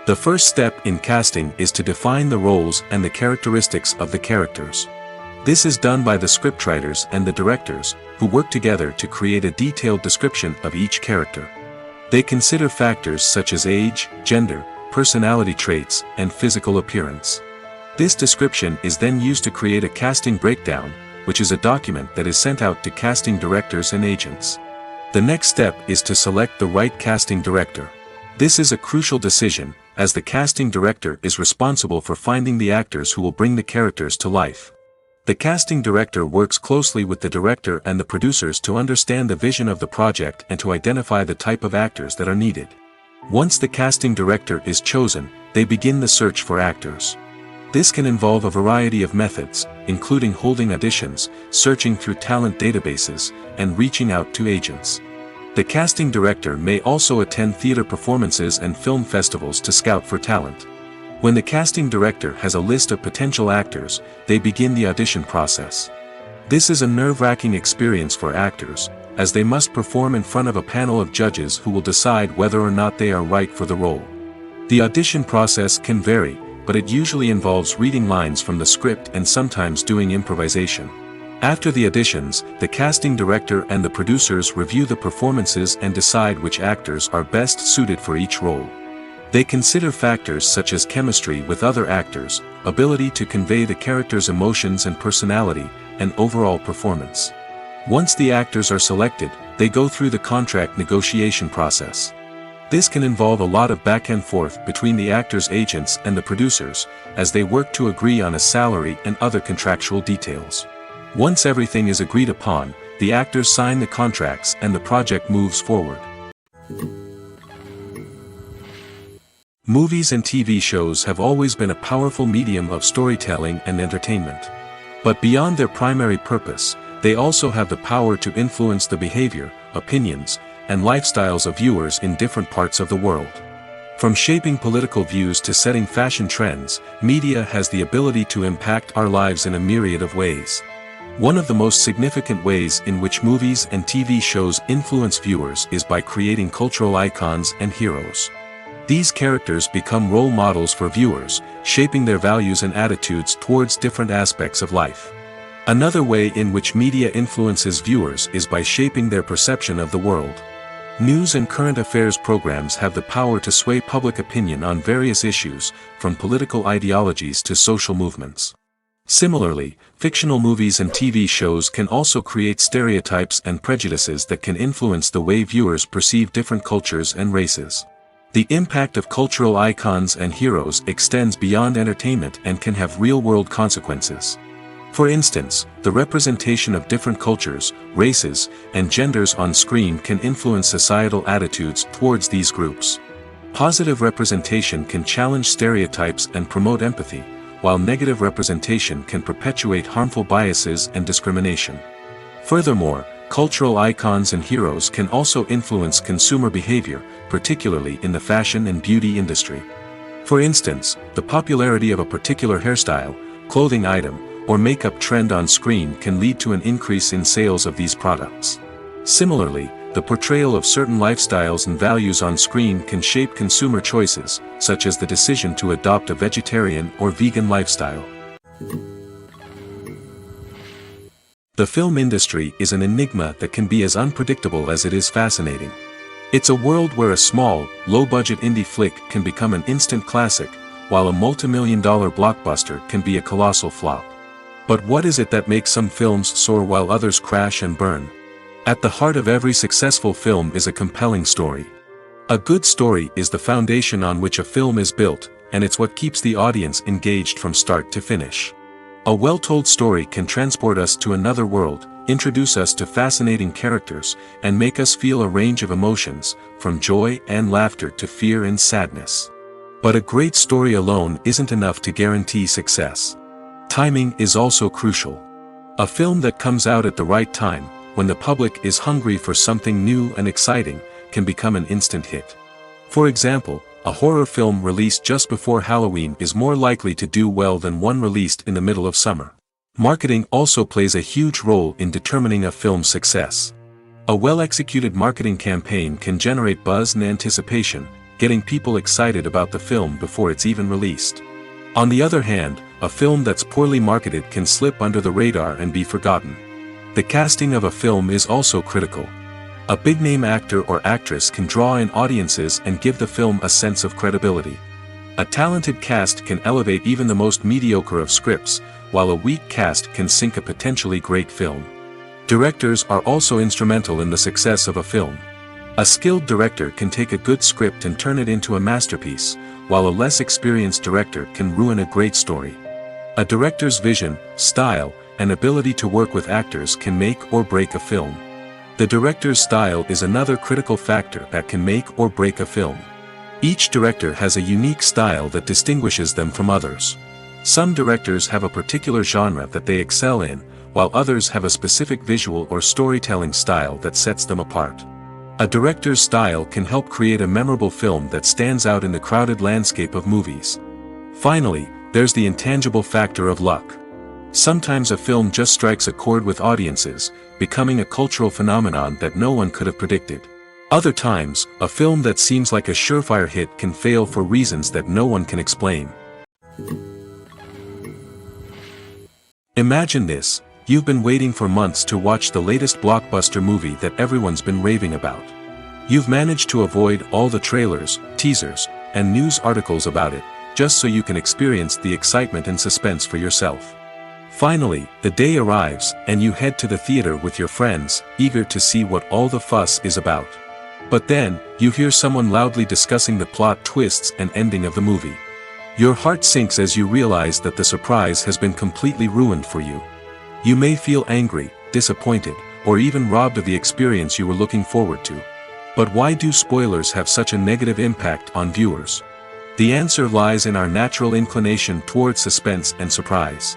The first step in casting is to define the roles and the characteristics of the characters. This is done by the scriptwriters and the directors, who work together to create a detailed description of each character. They consider factors such as age, gender, personality traits, and physical appearance. This description is then used to create a casting breakdown, which is a document that is sent out to casting directors and agents. The next step is to select the right casting director. This is a crucial decision, as the casting director is responsible for finding the actors who will bring the characters to life. The casting director works closely with the director and the producers to understand the vision of the project and to identify the type of actors that are needed. Once the casting director is chosen, they begin the search for actors. This can involve a variety of methods, including holding auditions, searching through talent databases, and reaching out to agents. The casting director may also attend theater performances and film festivals to scout for talent. When the casting director has a list of potential actors, they begin the audition process. This is a nerve-wracking experience for actors, as they must perform in front of a panel of judges who will decide whether or not they are right for the role. The audition process can vary, but it usually involves reading lines from the script and sometimes doing improvisation. After the auditions, the casting director and the producers review the performances and decide which actors are best suited for each role. They consider factors such as chemistry with other actors, ability to convey the character's emotions and personality, and overall performance. Once the actors are selected, they go through the contract negotiation process. This can involve a lot of back and forth between the actors' agents and the producers, as they work to agree on a salary and other contractual details. Once everything is agreed upon, the actors sign the contracts and the project moves forward. Movies and TV shows have always been a powerful medium of storytelling and entertainment. But beyond their primary purpose, they also have the power to influence the behavior, opinions, and lifestyles of viewers in different parts of the world. From shaping political views to setting fashion trends, media has the ability to impact our lives in a myriad of ways. One of the most significant ways in which movies and TV shows influence viewers is by creating cultural icons and heroes. These characters become role models for viewers, shaping their values and attitudes towards different aspects of life. Another way in which media influences viewers is by shaping their perception of the world. News and current affairs programs have the power to sway public opinion on various issues, from political ideologies to social movements. Similarly, fictional movies and TV shows can also create stereotypes and prejudices that can influence the way viewers perceive different cultures and races. The impact of cultural icons and heroes extends beyond entertainment and can have real-world consequences. For instance, the representation of different cultures, races, and genders on screen can influence societal attitudes towards these groups. Positive representation can challenge stereotypes and promote empathy, while negative representation can perpetuate harmful biases and discrimination. Furthermore, cultural icons and heroes can also influence consumer behavior, particularly in the fashion and beauty industry. For instance, the popularity of a particular hairstyle, clothing item, or makeup trend on screen can lead to an increase in sales of these products. Similarly, the portrayal of certain lifestyles and values on screen can shape consumer choices, such as the decision to adopt a vegetarian or vegan lifestyle. The film industry is an enigma that can be as unpredictable as it is fascinating. It's a world where a small, low-budget indie flick can become an instant classic, while a multi-million-dollar blockbuster can be a colossal flop. But what is it that makes some films soar while others crash and burn? At the heart of every successful film is a compelling story. A good story is the foundation on which a film is built, and it's what keeps the audience engaged from start to finish. A well-told story can transport us to another world, introduce us to fascinating characters, and make us feel a range of emotions, from joy and laughter to fear and sadness. But a great story alone isn't enough to guarantee success. Timing is also crucial. A film that comes out at the right time, when the public is hungry for something new and exciting, can become an instant hit. For example, a horror film released just before Halloween is more likely to do well than one released in the middle of summer. Marketing also plays a huge role in determining a film's success. A well-executed marketing campaign can generate buzz and anticipation, getting people excited about the film before it's even released. On the other hand, a film that's poorly marketed can slip under the radar and be forgotten. The casting of a film is also critical. A big-name actor or actress can draw in audiences and give the film a sense of credibility. A talented cast can elevate even the most mediocre of scripts, while a weak cast can sink a potentially great film. Directors are also instrumental in the success of a film. A skilled director can take a good script and turn it into a masterpiece, while a less experienced director can ruin a great story. A director's vision, style, and ability to work with actors can make or break a film. The director's style is another critical factor that can make or break a film. Each director has a unique style that distinguishes them from others. Some directors have a particular genre that they excel in, while others have a specific visual or storytelling style that sets them apart. A director's style can help create a memorable film that stands out in the crowded landscape of movies. Finally, there's the intangible factor of luck. Sometimes a film just strikes a chord with audiences, becoming a cultural phenomenon that no one could have predicted. Other times, a film that seems like a surefire hit can fail for reasons that no one can explain. Imagine this: you've been waiting for months to watch the latest blockbuster movie that everyone's been raving about. You've managed to avoid all the trailers, teasers, and news articles about it, just so you can experience the excitement and suspense for yourself. Finally, the day arrives, and you head to the theater with your friends, eager to see what all the fuss is about. But then, you hear someone loudly discussing the plot twists and ending of the movie. Your heart sinks as you realize that the surprise has been completely ruined for you. You may feel angry, disappointed, or even robbed of the experience you were looking forward to. But why do spoilers have such a negative impact on viewers? The answer lies in our natural inclination toward suspense and surprise.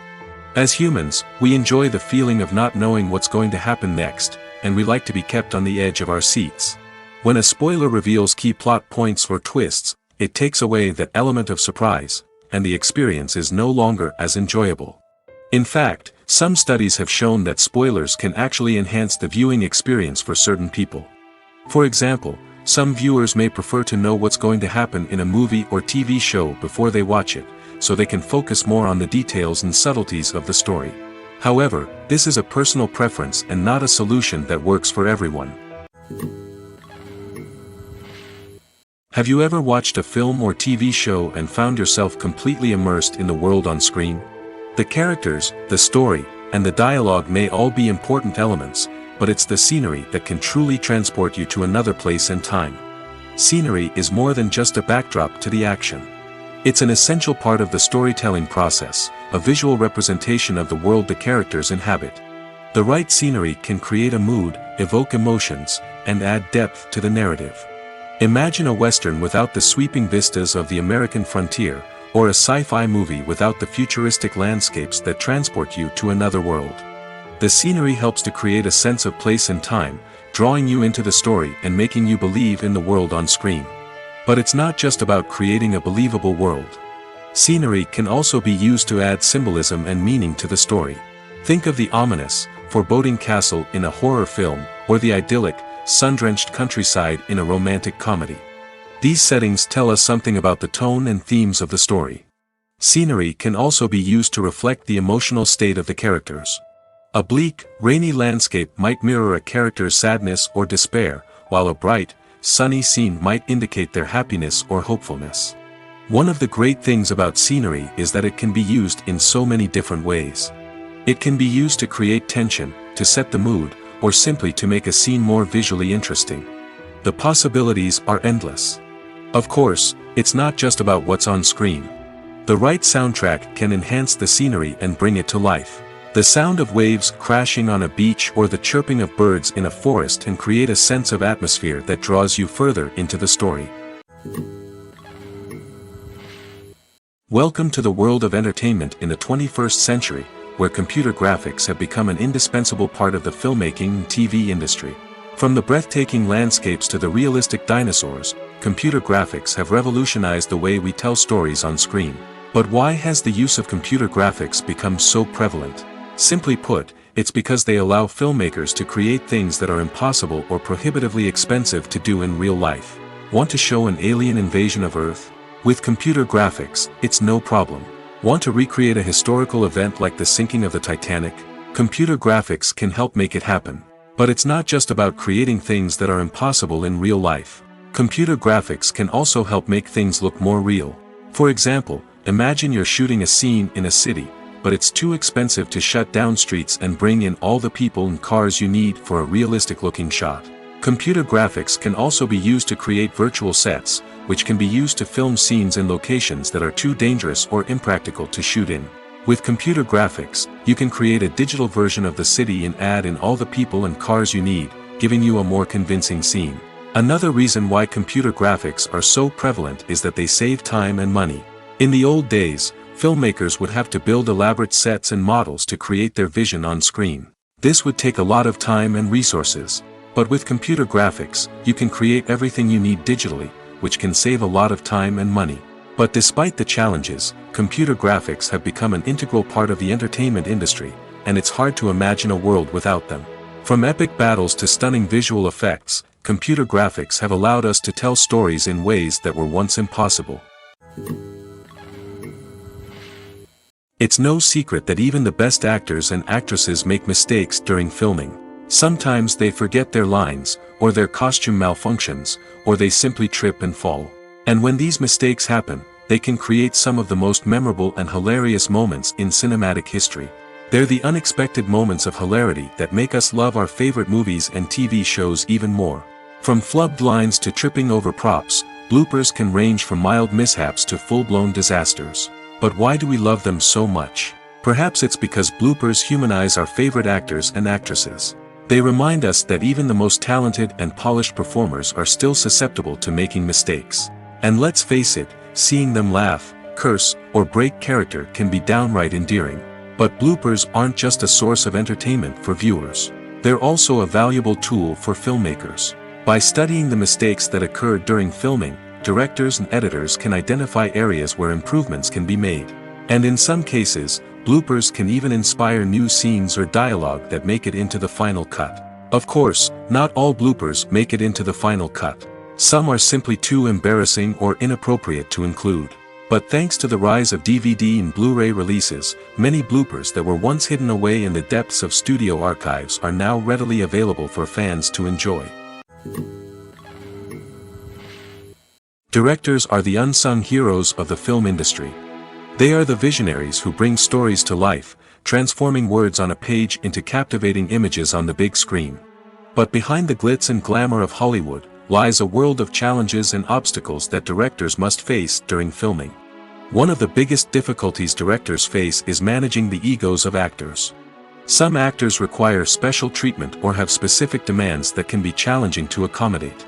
As humans, we enjoy the feeling of not knowing what's going to happen next, and we like to be kept on the edge of our seats. When a spoiler reveals key plot points or twists, it takes away that element of surprise, and the experience is no longer as enjoyable. In fact, some studies have shown that spoilers can actually enhance the viewing experience for certain people. For example, some viewers may prefer to know what's going to happen in a movie or TV show before they watch it, so they can focus more on the details and subtleties of the story. However, this is a personal preference and not a solution that works for everyone. Have you ever watched a film or TV show and found yourself completely immersed in the world on screen? The characters, the story, and the dialogue may all be important elements, but it's the scenery that can truly transport you to another place and time. Scenery is more than just a backdrop to the action. It's an essential part of the storytelling process, a visual representation of the world the characters inhabit. The right scenery can create a mood, evoke emotions, and add depth to the narrative. Imagine a Western without the sweeping vistas of the American frontier, or a sci-fi movie without the futuristic landscapes that transport you to another world. The scenery helps to create a sense of place and time, drawing you into the story and making you believe in the world on screen. But it's not just about creating a believable world. Scenery can also be used to add symbolism and meaning to the story. Think of the ominous, foreboding castle in a horror film, or the idyllic, sun-drenched countryside in a romantic comedy. These settings tell us something about the tone and themes of the story. Scenery can also be used to reflect the emotional state of the characters. A bleak, rainy landscape might mirror a character's sadness or despair, while a bright, sunny scene might indicate their happiness or hopefulness. One of the great things about scenery is that it can be used in so many different ways. It can be used to create tension, to set the mood, or simply to make a scene more visually interesting. The possibilities are endless. Of course, it's not just about what's on screen. The right soundtrack can enhance the scenery and bring it to life. The sound of waves crashing on a beach or the chirping of birds in a forest can create a sense of atmosphere that draws you further into the story. Welcome to the world of entertainment in the 21st century, where computer graphics have become an indispensable part of the filmmaking and TV industry. From the breathtaking landscapes to the realistic dinosaurs, computer graphics have revolutionized the way we tell stories on screen. But why has the use of computer graphics become so prevalent? Simply put, it's because they allow filmmakers to create things that are impossible or prohibitively expensive to do in real life. Want to show an alien invasion of Earth? With computer graphics, it's no problem. Want to recreate a historical event like the sinking of the Titanic? Computer graphics can help make it happen. But it's not just about creating things that are impossible in real life. Computer graphics can also help make things look more real. For example, imagine you're shooting a scene in a city, but it's too expensive to shut down streets and bring in all the people and cars you need for a realistic-looking shot. Computer graphics can also be used to create virtual sets, which can be used to film scenes in locations that are too dangerous or impractical to shoot in. With computer graphics, you can create a digital version of the city and add in all the people and cars you need, giving you a more convincing scene. Another reason why computer graphics are so prevalent is that they save time and money. In the old days, filmmakers would have to build elaborate sets and models to create their vision on screen. This would take a lot of time and resources. But with computer graphics, you can create everything you need digitally, which can save a lot of time and money. But despite the challenges, computer graphics have become an integral part of the entertainment industry, and it's hard to imagine a world without them. From epic battles to stunning visual effects, computer graphics have allowed us to tell stories in ways that were once impossible. It's no secret that even the best actors and actresses make mistakes during filming. Sometimes they forget their lines, or their costume malfunctions, or they simply trip and fall. And when these mistakes happen, they can create some of the most memorable and hilarious moments in cinematic history. They're the unexpected moments of hilarity that make us love our favorite movies and TV shows even more. From flubbed lines to tripping over props, bloopers can range from mild mishaps to full-blown disasters. But why do we love them so much? Perhaps it's because bloopers humanize our favorite actors and actresses. They remind us that even the most talented and polished performers are still susceptible to making mistakes. And let's face it, seeing them laugh, curse, or break character can be downright endearing. But bloopers aren't just a source of entertainment for viewers. They're also a valuable tool for filmmakers. By studying the mistakes that occurred during filming, directors and editors can identify areas where improvements can be made. And in some cases, bloopers can even inspire new scenes or dialogue that make it into the final cut. Of course, not all bloopers make it into the final cut. Some are simply too embarrassing or inappropriate to include. But thanks to the rise of DVD and Blu-ray releases, many bloopers that were once hidden away in the depths of studio archives are now readily available for fans to enjoy. Directors are the unsung heroes of the film industry. They are the visionaries who bring stories to life, transforming words on a page into captivating images on the big screen. But behind the glitz and glamour of Hollywood, lies a world of challenges and obstacles that directors must face during filming. One of the biggest difficulties directors face is managing the egos of actors. Some actors require special treatment or have specific demands that can be challenging to accommodate.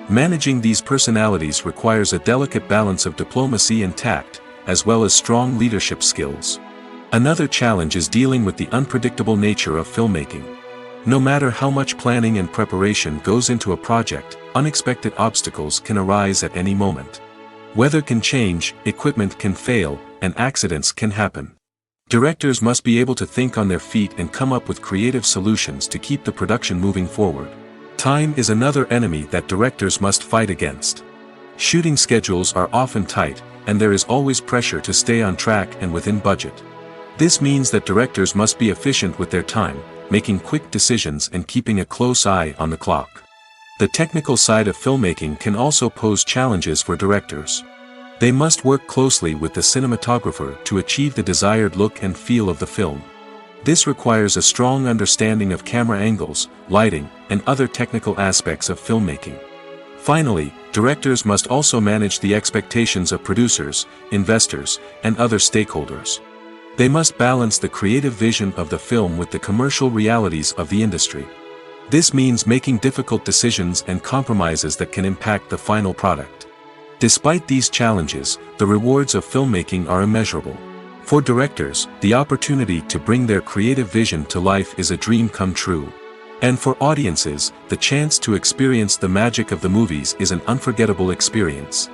Managing these personalities requires a delicate balance of diplomacy and tact, as well as strong leadership skills. Another challenge is dealing with the unpredictable nature of filmmaking. No matter how much planning and preparation goes into a project, unexpected obstacles can arise at any moment. Weather can change, equipment can fail, and accidents can happen. Directors must be able to think on their feet and come up with creative solutions to keep the production moving forward. Time is another enemy that directors must fight against. Shooting schedules are often tight, and there is always pressure to stay on track and within budget. This means that directors must be efficient with their time, making quick decisions and keeping a close eye on the clock. The technical side of filmmaking can also pose challenges for directors. They must work closely with the cinematographer to achieve the desired look and feel of the film. This requires a strong understanding of camera angles, lighting, and other technical aspects of filmmaking. Finally, directors must also manage the expectations of producers, investors, and other stakeholders. They must balance the creative vision of the film with the commercial realities of the industry. This means making difficult decisions and compromises that can impact the final product. Despite these challenges, the rewards of filmmaking are immeasurable. For directors, the opportunity to bring their creative vision to life is a dream come true. And for audiences, the chance to experience the magic of the movies is an unforgettable experience.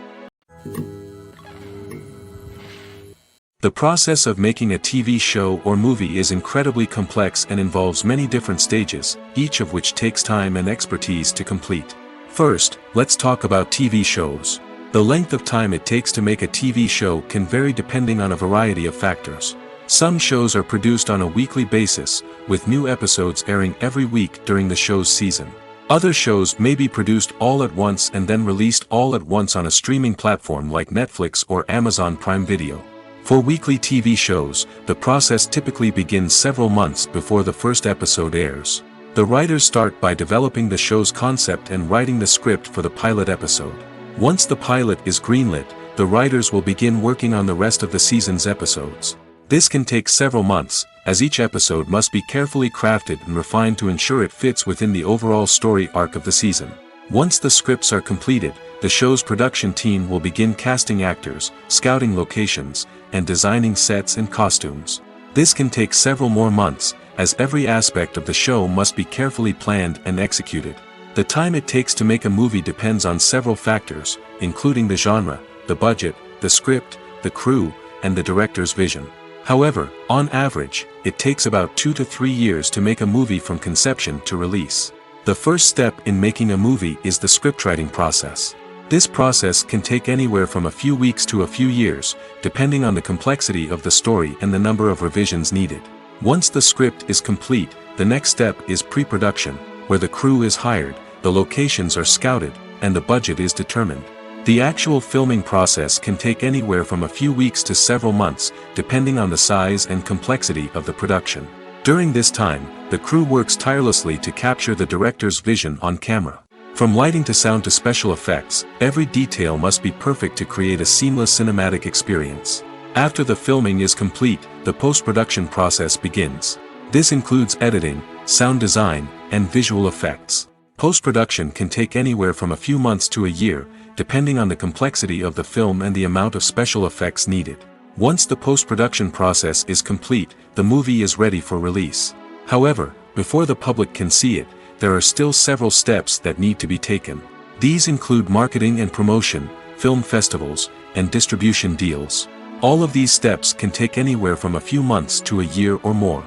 The process of making a TV show or movie is incredibly complex and involves many different stages, each of which takes time and expertise to complete. First, let's talk about TV shows. The length of time it takes to make a TV show can vary depending on a variety of factors. Some shows are produced on a weekly basis, with new episodes airing every week during the show's season. Other shows may be produced all at once and then released all at once on a streaming platform like Netflix or Amazon Prime Video. For weekly TV shows, the process typically begins several months before the first episode airs. The writers start by developing the show's concept and writing the script for the pilot episode. Once the pilot is greenlit, the writers will begin working on the rest of the season's episodes. This can take several months, as each episode must be carefully crafted and refined to ensure it fits within the overall story arc of the season. Once the scripts are completed, the show's production team will begin casting actors, scouting locations, and designing sets and costumes. This can take several more months, as every aspect of the show must be carefully planned and executed. The time it takes to make a movie depends on several factors, including the genre, the budget, the script, the crew, and the director's vision. However, on average, it takes about 2 to 3 years to make a movie from conception to release. The first step in making a movie is the scriptwriting process. This process can take anywhere from a few weeks to a few years, depending on the complexity of the story and the number of revisions needed. Once the script is complete, the next step is pre-production, where the crew is hired, the locations are scouted, and the budget is determined. The actual filming process can take anywhere from a few weeks to several months, depending on the size and complexity of the production. During this time, the crew works tirelessly to capture the director's vision on camera. From lighting to sound to special effects, every detail must be perfect to create a seamless cinematic experience. After the filming is complete, the post-production process begins. This includes editing, sound design, and visual effects. Post-production can take anywhere from a few months to a year, depending on the complexity of the film and the amount of special effects needed. Once the post-production process is complete, the movie is ready for release. However, before the public can see it, there are still several steps that need to be taken. These include marketing and promotion, film festivals, and distribution deals. All of these steps can take anywhere from a few months to a year or more.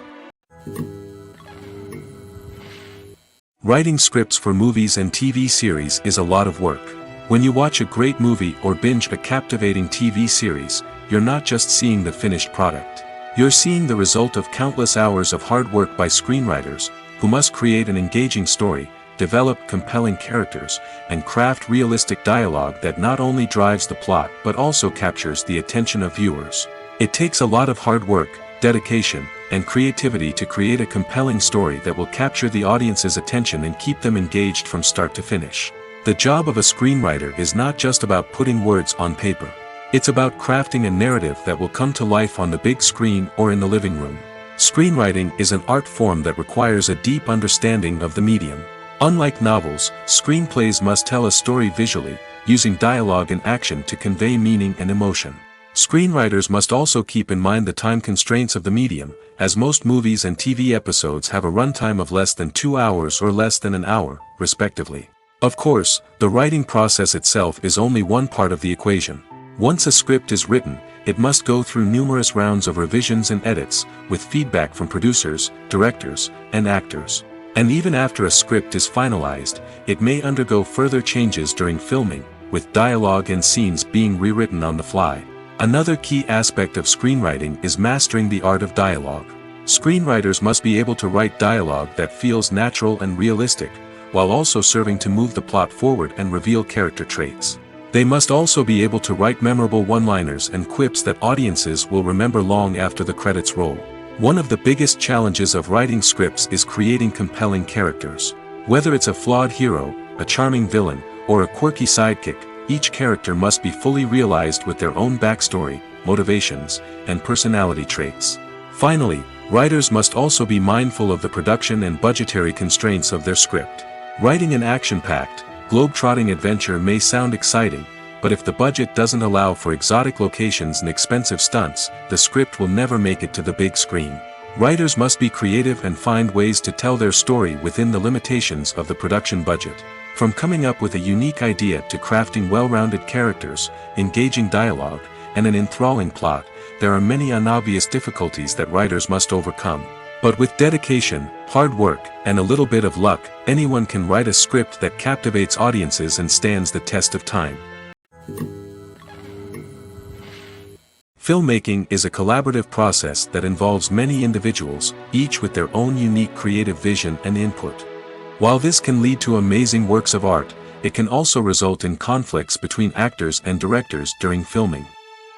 Writing scripts for movies and TV series is a lot of work. When you watch a great movie or binge a captivating TV series, you're not just seeing the finished product. You're seeing the result of countless hours of hard work by screenwriters, who must create an engaging story, develop compelling characters, and craft realistic dialogue that not only drives the plot but also captures the attention of viewers. It takes a lot of hard work, dedication, and creativity to create a compelling story that will capture the audience's attention and keep them engaged from start to finish. The job of a screenwriter is not just about putting words on paper. It's about crafting a narrative that will come to life on the big screen or in the living room. Screenwriting is an art form that requires a deep understanding of the medium. Unlike novels, screenplays must tell a story visually, using dialogue and action to convey meaning and emotion. Screenwriters must also keep in mind the time constraints of the medium, as most movies and TV episodes have a runtime of less than 2 hours or less than an hour, respectively. Of course, the writing process itself is only one part of the equation. Once a script is written, it must go through numerous rounds of revisions and edits, with feedback from producers, directors, and actors. And even after a script is finalized, it may undergo further changes during filming, with dialogue and scenes being rewritten on the fly. Another key aspect of screenwriting is mastering the art of dialogue. Screenwriters must be able to write dialogue that feels natural and realistic, while also serving to move the plot forward and reveal character traits. They must also be able to write memorable one-liners and quips that audiences will remember long after the credits roll. One of the biggest challenges of writing scripts is creating compelling characters. Whether it's a flawed hero, a charming villain, or a quirky sidekick, each character must be fully realized with their own backstory, motivations, and personality traits. Finally, writers must also be mindful of the production and budgetary constraints of their script. Writing an action-packed, globe-trotting adventure may sound exciting, but if the budget doesn't allow for exotic locations and expensive stunts, the script will never make it to the big screen. Writers must be creative and find ways to tell their story within the limitations of the production budget. From coming up with a unique idea to crafting well-rounded characters, engaging dialogue, and an enthralling plot, there are many unobvious difficulties that writers must overcome. But with dedication, hard work, and a little bit of luck, anyone can write a script that captivates audiences and stands the test of time. Filmmaking is a collaborative process that involves many individuals, each with their own unique creative vision and input. While this can lead to amazing works of art, it can also result in conflicts between actors and directors during filming.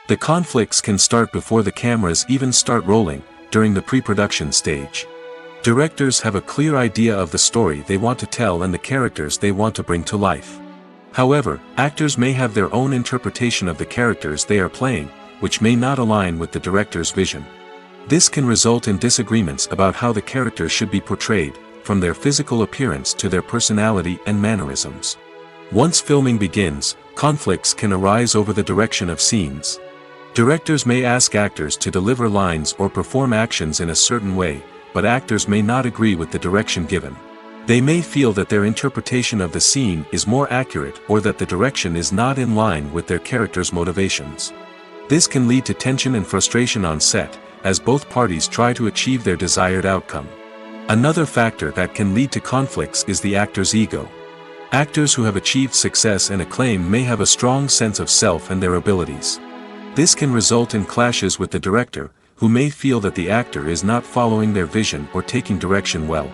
The conflicts can start before the cameras even start rolling, during the pre-production stage. Directors have a clear idea of the story they want to tell and the characters they want to bring to life. However, actors may have their own interpretation of the characters they are playing, which may not align with the director's vision. This can result in disagreements about how the characters should be portrayed, from their physical appearance to their personality and mannerisms. Once filming begins, conflicts can arise over the direction of scenes. Directors may ask actors to deliver lines or perform actions in a certain way, but actors may not agree with the direction given. They may feel that their interpretation of the scene is more accurate or that the direction is not in line with their character's motivations. This can lead to tension and frustration on set, as both parties try to achieve their desired outcome. Another factor that can lead to conflicts is the actor's ego. Actors who have achieved success and acclaim may have a strong sense of self and their abilities. This can result in clashes with the director, who may feel that the actor is not following their vision or taking direction well.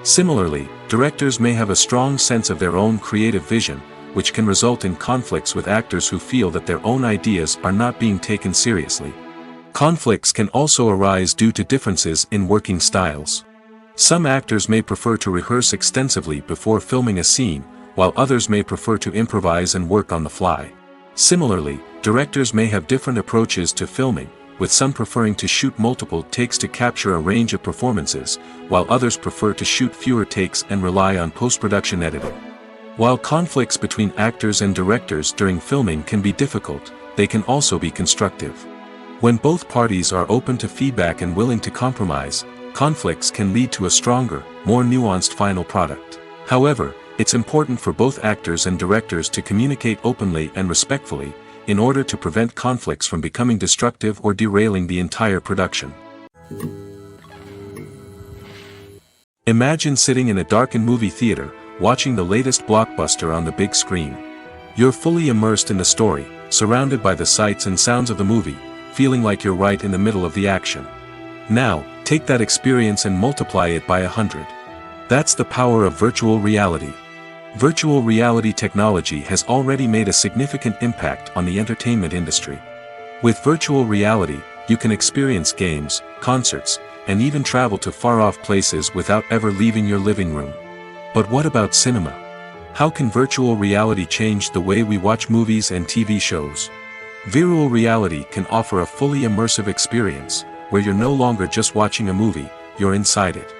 Similarly, directors may have a strong sense of their own creative vision, which can result in conflicts with actors who feel that their own ideas are not being taken seriously. Conflicts can also arise due to differences in working styles. Some actors may prefer to rehearse extensively before filming a scene, while others may prefer to improvise and work on the fly. Similarly, directors may have different approaches to filming, with some preferring to shoot multiple takes to capture a range of performances, while others prefer to shoot fewer takes and rely on post-production editing. While conflicts between actors and directors during filming can be difficult, they can also be constructive. When both parties are open to feedback and willing to compromise, conflicts can lead to a stronger, more nuanced final product. However, it's important for both actors and directors to communicate openly and respectfully, in order to prevent conflicts from becoming destructive or derailing the entire production. Imagine sitting in a darkened movie theater, watching the latest blockbuster on the big screen. You're fully immersed in the story, surrounded by the sights and sounds of the movie, feeling like you're right in the middle of the action. Now, take that experience and multiply it by 100. That's the power of virtual reality. Virtual reality technology has already made a significant impact on the entertainment industry. With virtual reality, you can experience games, concerts, and even travel to far-off places without ever leaving your living room. But what about cinema? How can virtual reality change the way we watch movies and TV shows? Virtual reality can offer a fully immersive experience, where you're no longer just watching a movie, you're inside it.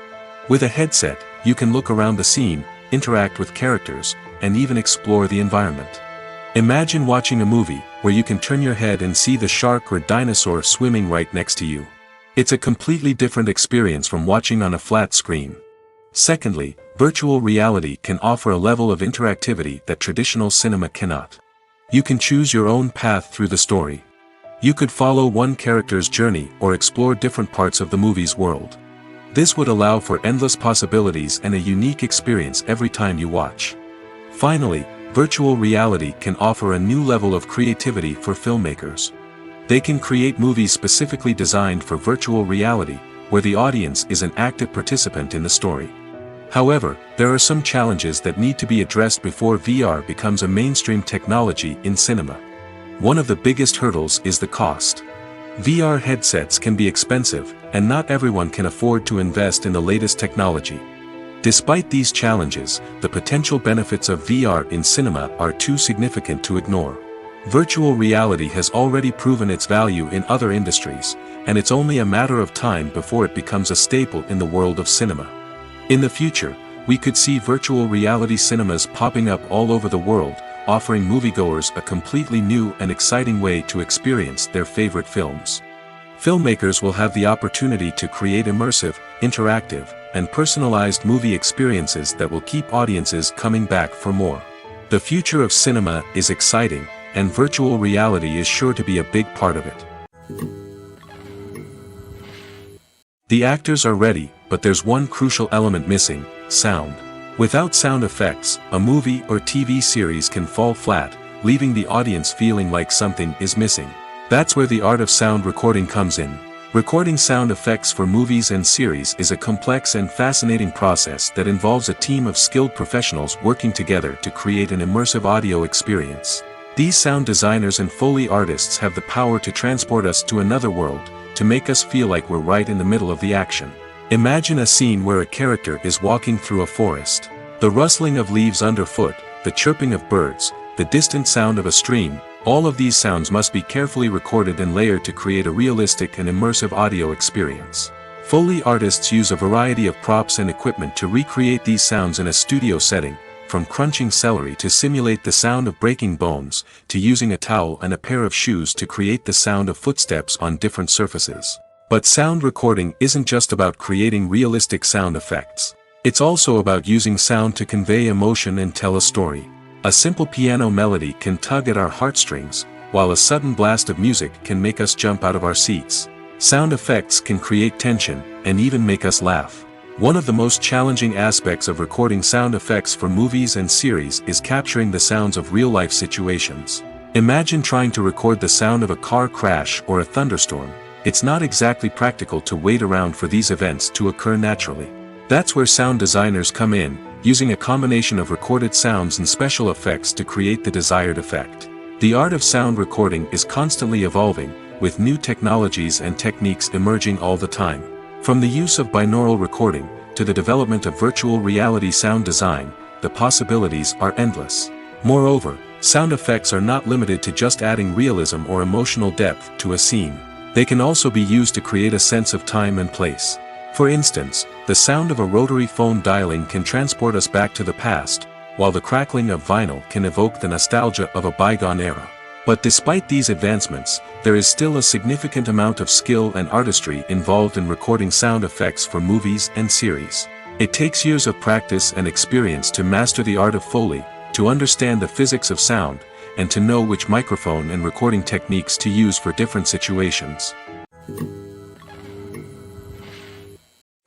With a headset, you can look around the scene, interact with characters, and even explore the environment. Imagine watching a movie, where you can turn your head and see the shark or dinosaur swimming right next to you. It's a completely different experience from watching on a flat screen. Secondly, virtual reality can offer a level of interactivity that traditional cinema cannot. You can choose your own path through the story. You could follow one character's journey or explore different parts of the movie's world. This would allow for endless possibilities and a unique experience every time you watch. Finally, virtual reality can offer a new level of creativity for filmmakers. They can create movies specifically designed for virtual reality, where the audience is an active participant in the story. However, there are some challenges that need to be addressed before VR becomes a mainstream technology in cinema. One of the biggest hurdles is the cost. VR headsets can be expensive, and not everyone can afford to invest in the latest technology. Despite these challenges, the potential benefits of VR in cinema are too significant to ignore. Virtual reality has already proven its value in other industries, and it's only a matter of time before it becomes a staple in the world of cinema. In the future, we could see virtual reality cinemas popping up all over the world, offering moviegoers a completely new and exciting way to experience their favorite films. Filmmakers will have the opportunity to create immersive, interactive, and personalized movie experiences that will keep audiences coming back for more. The future of cinema is exciting, and virtual reality is sure to be a big part of it. The actors are ready, but there's one crucial element missing: sound. Without sound effects, a movie or TV series can fall flat, leaving the audience feeling like something is missing. That's where the art of sound recording comes in. Recording sound effects for movies and series is a complex and fascinating process that involves a team of skilled professionals working together to create an immersive audio experience. These sound designers and Foley artists have the power to transport us to another world, to make us feel like we're right in the middle of the action. Imagine a scene where a character is walking through a forest. The rustling of leaves underfoot, the chirping of birds, the distant sound of a stream, all of these sounds must be carefully recorded and layered to create a realistic and immersive audio experience. Foley artists use a variety of props and equipment to recreate these sounds in a studio setting, from crunching celery to simulate the sound of breaking bones, to using a towel and a pair of shoes to create the sound of footsteps on different surfaces. But sound recording isn't just about creating realistic sound effects. It's also about using sound to convey emotion and tell a story. A simple piano melody can tug at our heartstrings, while a sudden blast of music can make us jump out of our seats. Sound effects can create tension, and even make us laugh. One of the most challenging aspects of recording sound effects for movies and series is capturing the sounds of real-life situations. Imagine trying to record the sound of a car crash or a thunderstorm. It's not exactly practical to wait around for these events to occur naturally. That's where sound designers come in, using a combination of recorded sounds and special effects to create the desired effect. The art of sound recording is constantly evolving, with new technologies and techniques emerging all the time. From the use of binaural recording, to the development of virtual reality sound design, the possibilities are endless. Moreover, sound effects are not limited to just adding realism or emotional depth to a scene. They can also be used to create a sense of time and place. For instance, the sound of a rotary phone dialing can transport us back to the past, while the crackling of vinyl can evoke the nostalgia of a bygone era. But despite these advancements, there is still a significant amount of skill and artistry involved in recording sound effects for movies and series. It takes years of practice and experience to master the art of Foley, to understand the physics of sound, and to know which microphone and recording techniques to use for different situations.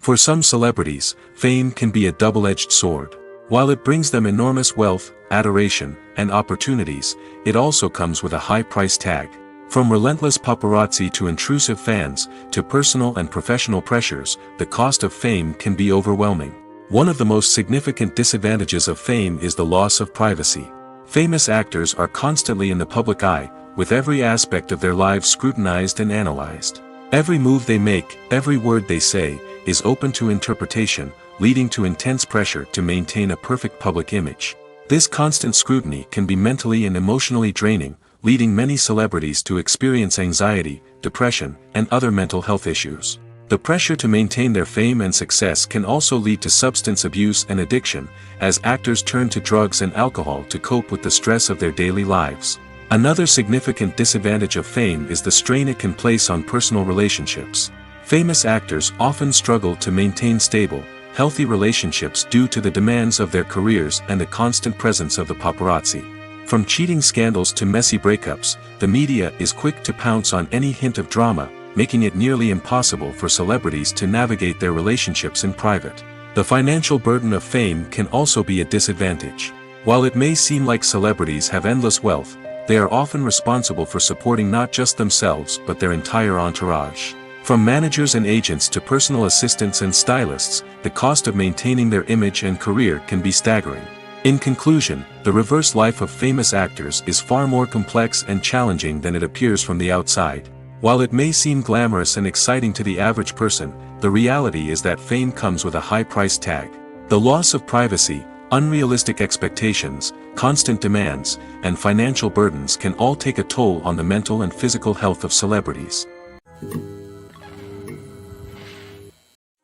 For some celebrities, fame can be a double-edged sword. While it brings them enormous wealth, adoration, and opportunities, it also comes with a high price tag. From relentless paparazzi to intrusive fans, to personal and professional pressures, the cost of fame can be overwhelming. One of the most significant disadvantages of fame is the loss of privacy. Famous actors are constantly in the public eye, with every aspect of their lives scrutinized and analyzed. Every move they make, every word they say, is open to interpretation, leading to intense pressure to maintain a perfect public image. This constant scrutiny can be mentally and emotionally draining, leading many celebrities to experience anxiety, depression, and other mental health issues. The pressure to maintain their fame and success can also lead to substance abuse and addiction, as actors turn to drugs and alcohol to cope with the stress of their daily lives. Another significant disadvantage of fame is the strain it can place on personal relationships. Famous actors often struggle to maintain stable, healthy relationships due to the demands of their careers and the constant presence of the paparazzi. From cheating scandals to messy breakups, the media is quick to pounce on any hint of drama, making it nearly impossible for celebrities to navigate their relationships in private. The financial burden of fame can also be a disadvantage. While it may seem like celebrities have endless wealth, they are often responsible for supporting not just themselves but their entire entourage. From managers and agents to personal assistants and stylists, the cost of maintaining their image and career can be staggering. In conclusion, the reverse life of famous actors is far more complex and challenging than it appears from the outside. While it may seem glamorous and exciting to the average person, the reality is that fame comes with a high price tag. The loss of privacy, unrealistic expectations, constant demands, and financial burdens can all take a toll on the mental and physical health of celebrities.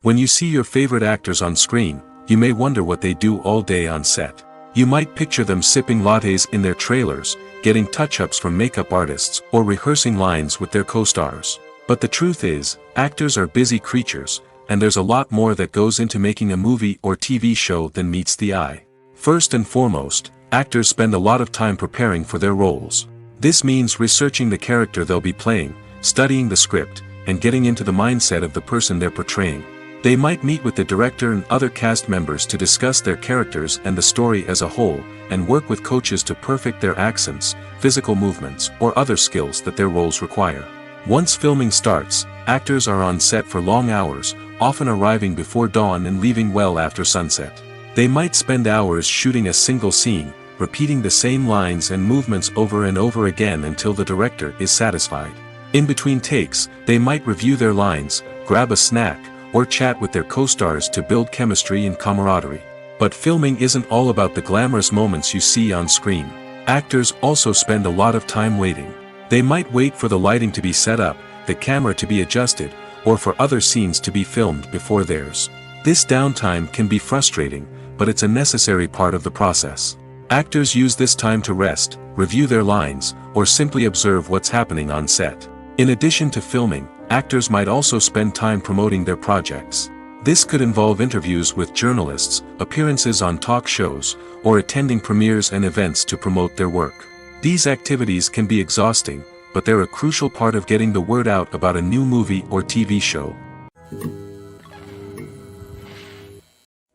When you see your favorite actors on screen, you may wonder what they do all day on set. You might picture them sipping lattes in their trailers, getting touch-ups from makeup artists, or rehearsing lines with their co-stars. But the truth is, actors are busy creatures, and there's a lot more that goes into making a movie or TV show than meets the eye. First and foremost, actors spend a lot of time preparing for their roles. This means researching the character they'll be playing, studying the script, and getting into the mindset of the person they're portraying. They might meet with the director and other cast members to discuss their characters and the story as a whole, and work with coaches to perfect their accents, physical movements, or other skills that their roles require. Once filming starts, actors are on set for long hours, often arriving before dawn and leaving well after sunset. They might spend hours shooting a single scene, repeating the same lines and movements over and over again until the director is satisfied. In between takes, they might review their lines, grab a snack, or chat with their co-stars to build chemistry and camaraderie. But filming isn't all about the glamorous moments you see on screen. Actors also spend a lot of time waiting. They might wait for the lighting to be set up, the camera to be adjusted, or for other scenes to be filmed before theirs. This downtime can be frustrating, but it's a necessary part of the process. Actors use this time to rest, review their lines, or simply observe what's happening on set. In addition to filming, actors might also spend time promoting their projects. This could involve interviews with journalists, appearances on talk shows, or attending premieres and events to promote their work. These activities can be exhausting, but they're a crucial part of getting the word out about a new movie or TV show.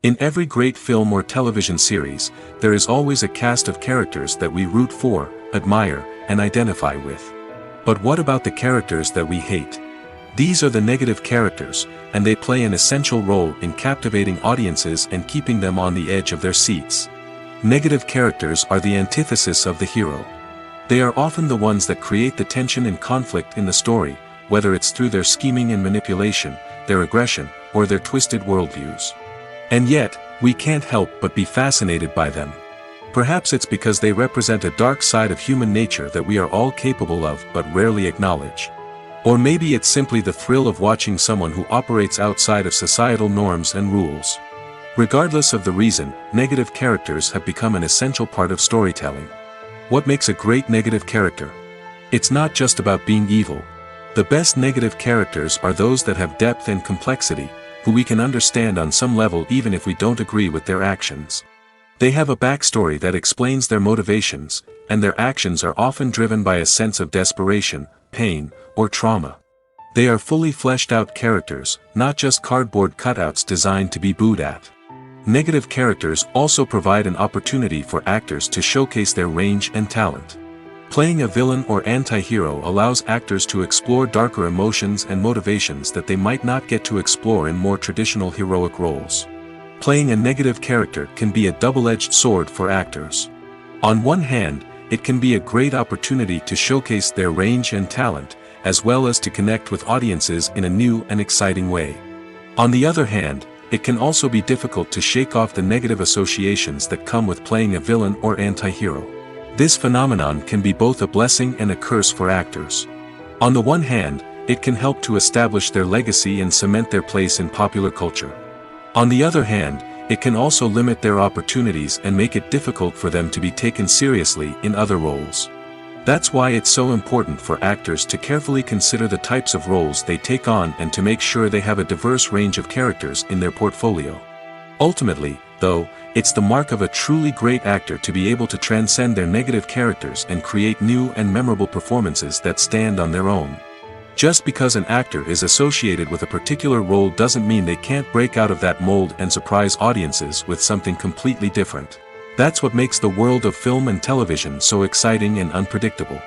In every great film or television series, there is always a cast of characters that we root for, admire, and identify with. But what about the characters that we hate? These are the negative characters, and they play an essential role in captivating audiences and keeping them on the edge of their seats. Negative characters are the antithesis of the hero. They are often the ones that create the tension and conflict in the story, whether it's through their scheming and manipulation, their aggression, or their twisted worldviews. And yet, we can't help but be fascinated by them. Perhaps it's because they represent a dark side of human nature that we are all capable of but rarely acknowledge. Or maybe it's simply the thrill of watching someone who operates outside of societal norms and rules. Regardless of the reason, negative characters have become an essential part of storytelling. What makes a great negative character? It's not just about being evil. The best negative characters are those that have depth and complexity, who we can understand on some level even if we don't agree with their actions. They have a backstory that explains their motivations, and their actions are often driven by a sense of desperation, pain, or trauma. They are fully fleshed out characters, not just cardboard cutouts designed to be booed at. Negative characters also provide an opportunity for actors to showcase their range and talent. Playing a villain or anti-hero allows actors to explore darker emotions and motivations that they might not get to explore in more traditional heroic roles. Playing a negative character can be a double-edged sword for actors. On one hand, it can be a great opportunity to showcase their range and talent, as well as to connect with audiences in a new and exciting way. On the other hand, it can also be difficult to shake off the negative associations that come with playing a villain or anti-hero. This phenomenon can be both a blessing and a curse for actors. On the one hand, it can help to establish their legacy and cement their place in popular culture. On the other hand, it can also limit their opportunities and make it difficult for them to be taken seriously in other roles. That's why it's so important for actors to carefully consider the types of roles they take on and to make sure they have a diverse range of characters in their portfolio. Ultimately, though, it's the mark of a truly great actor to be able to transcend their negative characters and create new and memorable performances that stand on their own. Just because an actor is associated with a particular role doesn't mean they can't break out of that mold and surprise audiences with something completely different. That's what makes the world of film and television so exciting and unpredictable.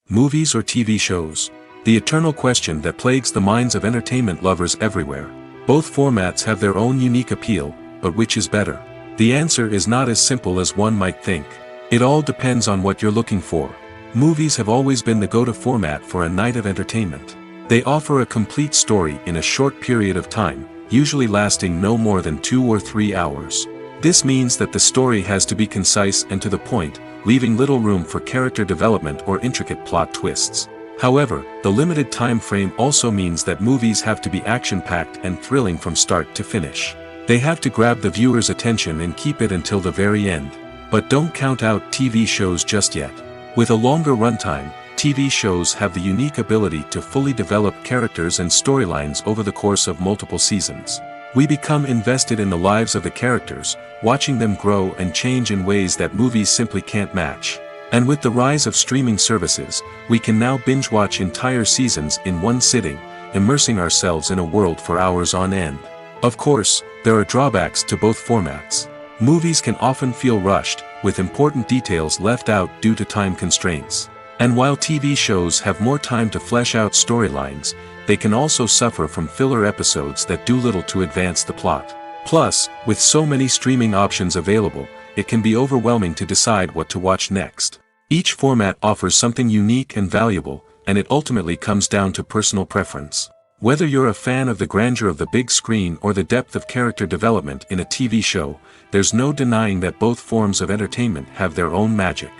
Movies or TV shows? The eternal question that plagues the minds of entertainment lovers everywhere. Both formats have their own unique appeal, but which is better? The answer is not as simple as one might think. It all depends on what you're looking for. Movies have always been the go-to format for a night of entertainment. They offer a complete story in a short period of time, usually lasting no more than 2 or 3 hours. This means that the story has to be concise and to the point, leaving little room for character development or intricate plot twists. However, the limited time frame also means that movies have to be action-packed and thrilling from start to finish. They have to grab the viewer's attention and keep it until the very end. But don't count out TV shows just yet. With a longer runtime, TV shows have the unique ability to fully develop characters and storylines over the course of multiple seasons. We become invested in the lives of the characters, watching them grow and change in ways that movies simply can't match. And with the rise of streaming services, we can now binge-watch entire seasons in one sitting, immersing ourselves in a world for hours on end. Of course, there are drawbacks to both formats. Movies can often feel rushed, with important details left out due to time constraints. And while TV shows have more time to flesh out storylines, they can also suffer from filler episodes that do little to advance the plot. Plus, with so many streaming options available, it can be overwhelming to decide what to watch next. Each format offers something unique and valuable, and it ultimately comes down to personal preference. Whether you're a fan of the grandeur of the big screen or the depth of character development in a TV show, there's no denying that both forms of entertainment have their own magic.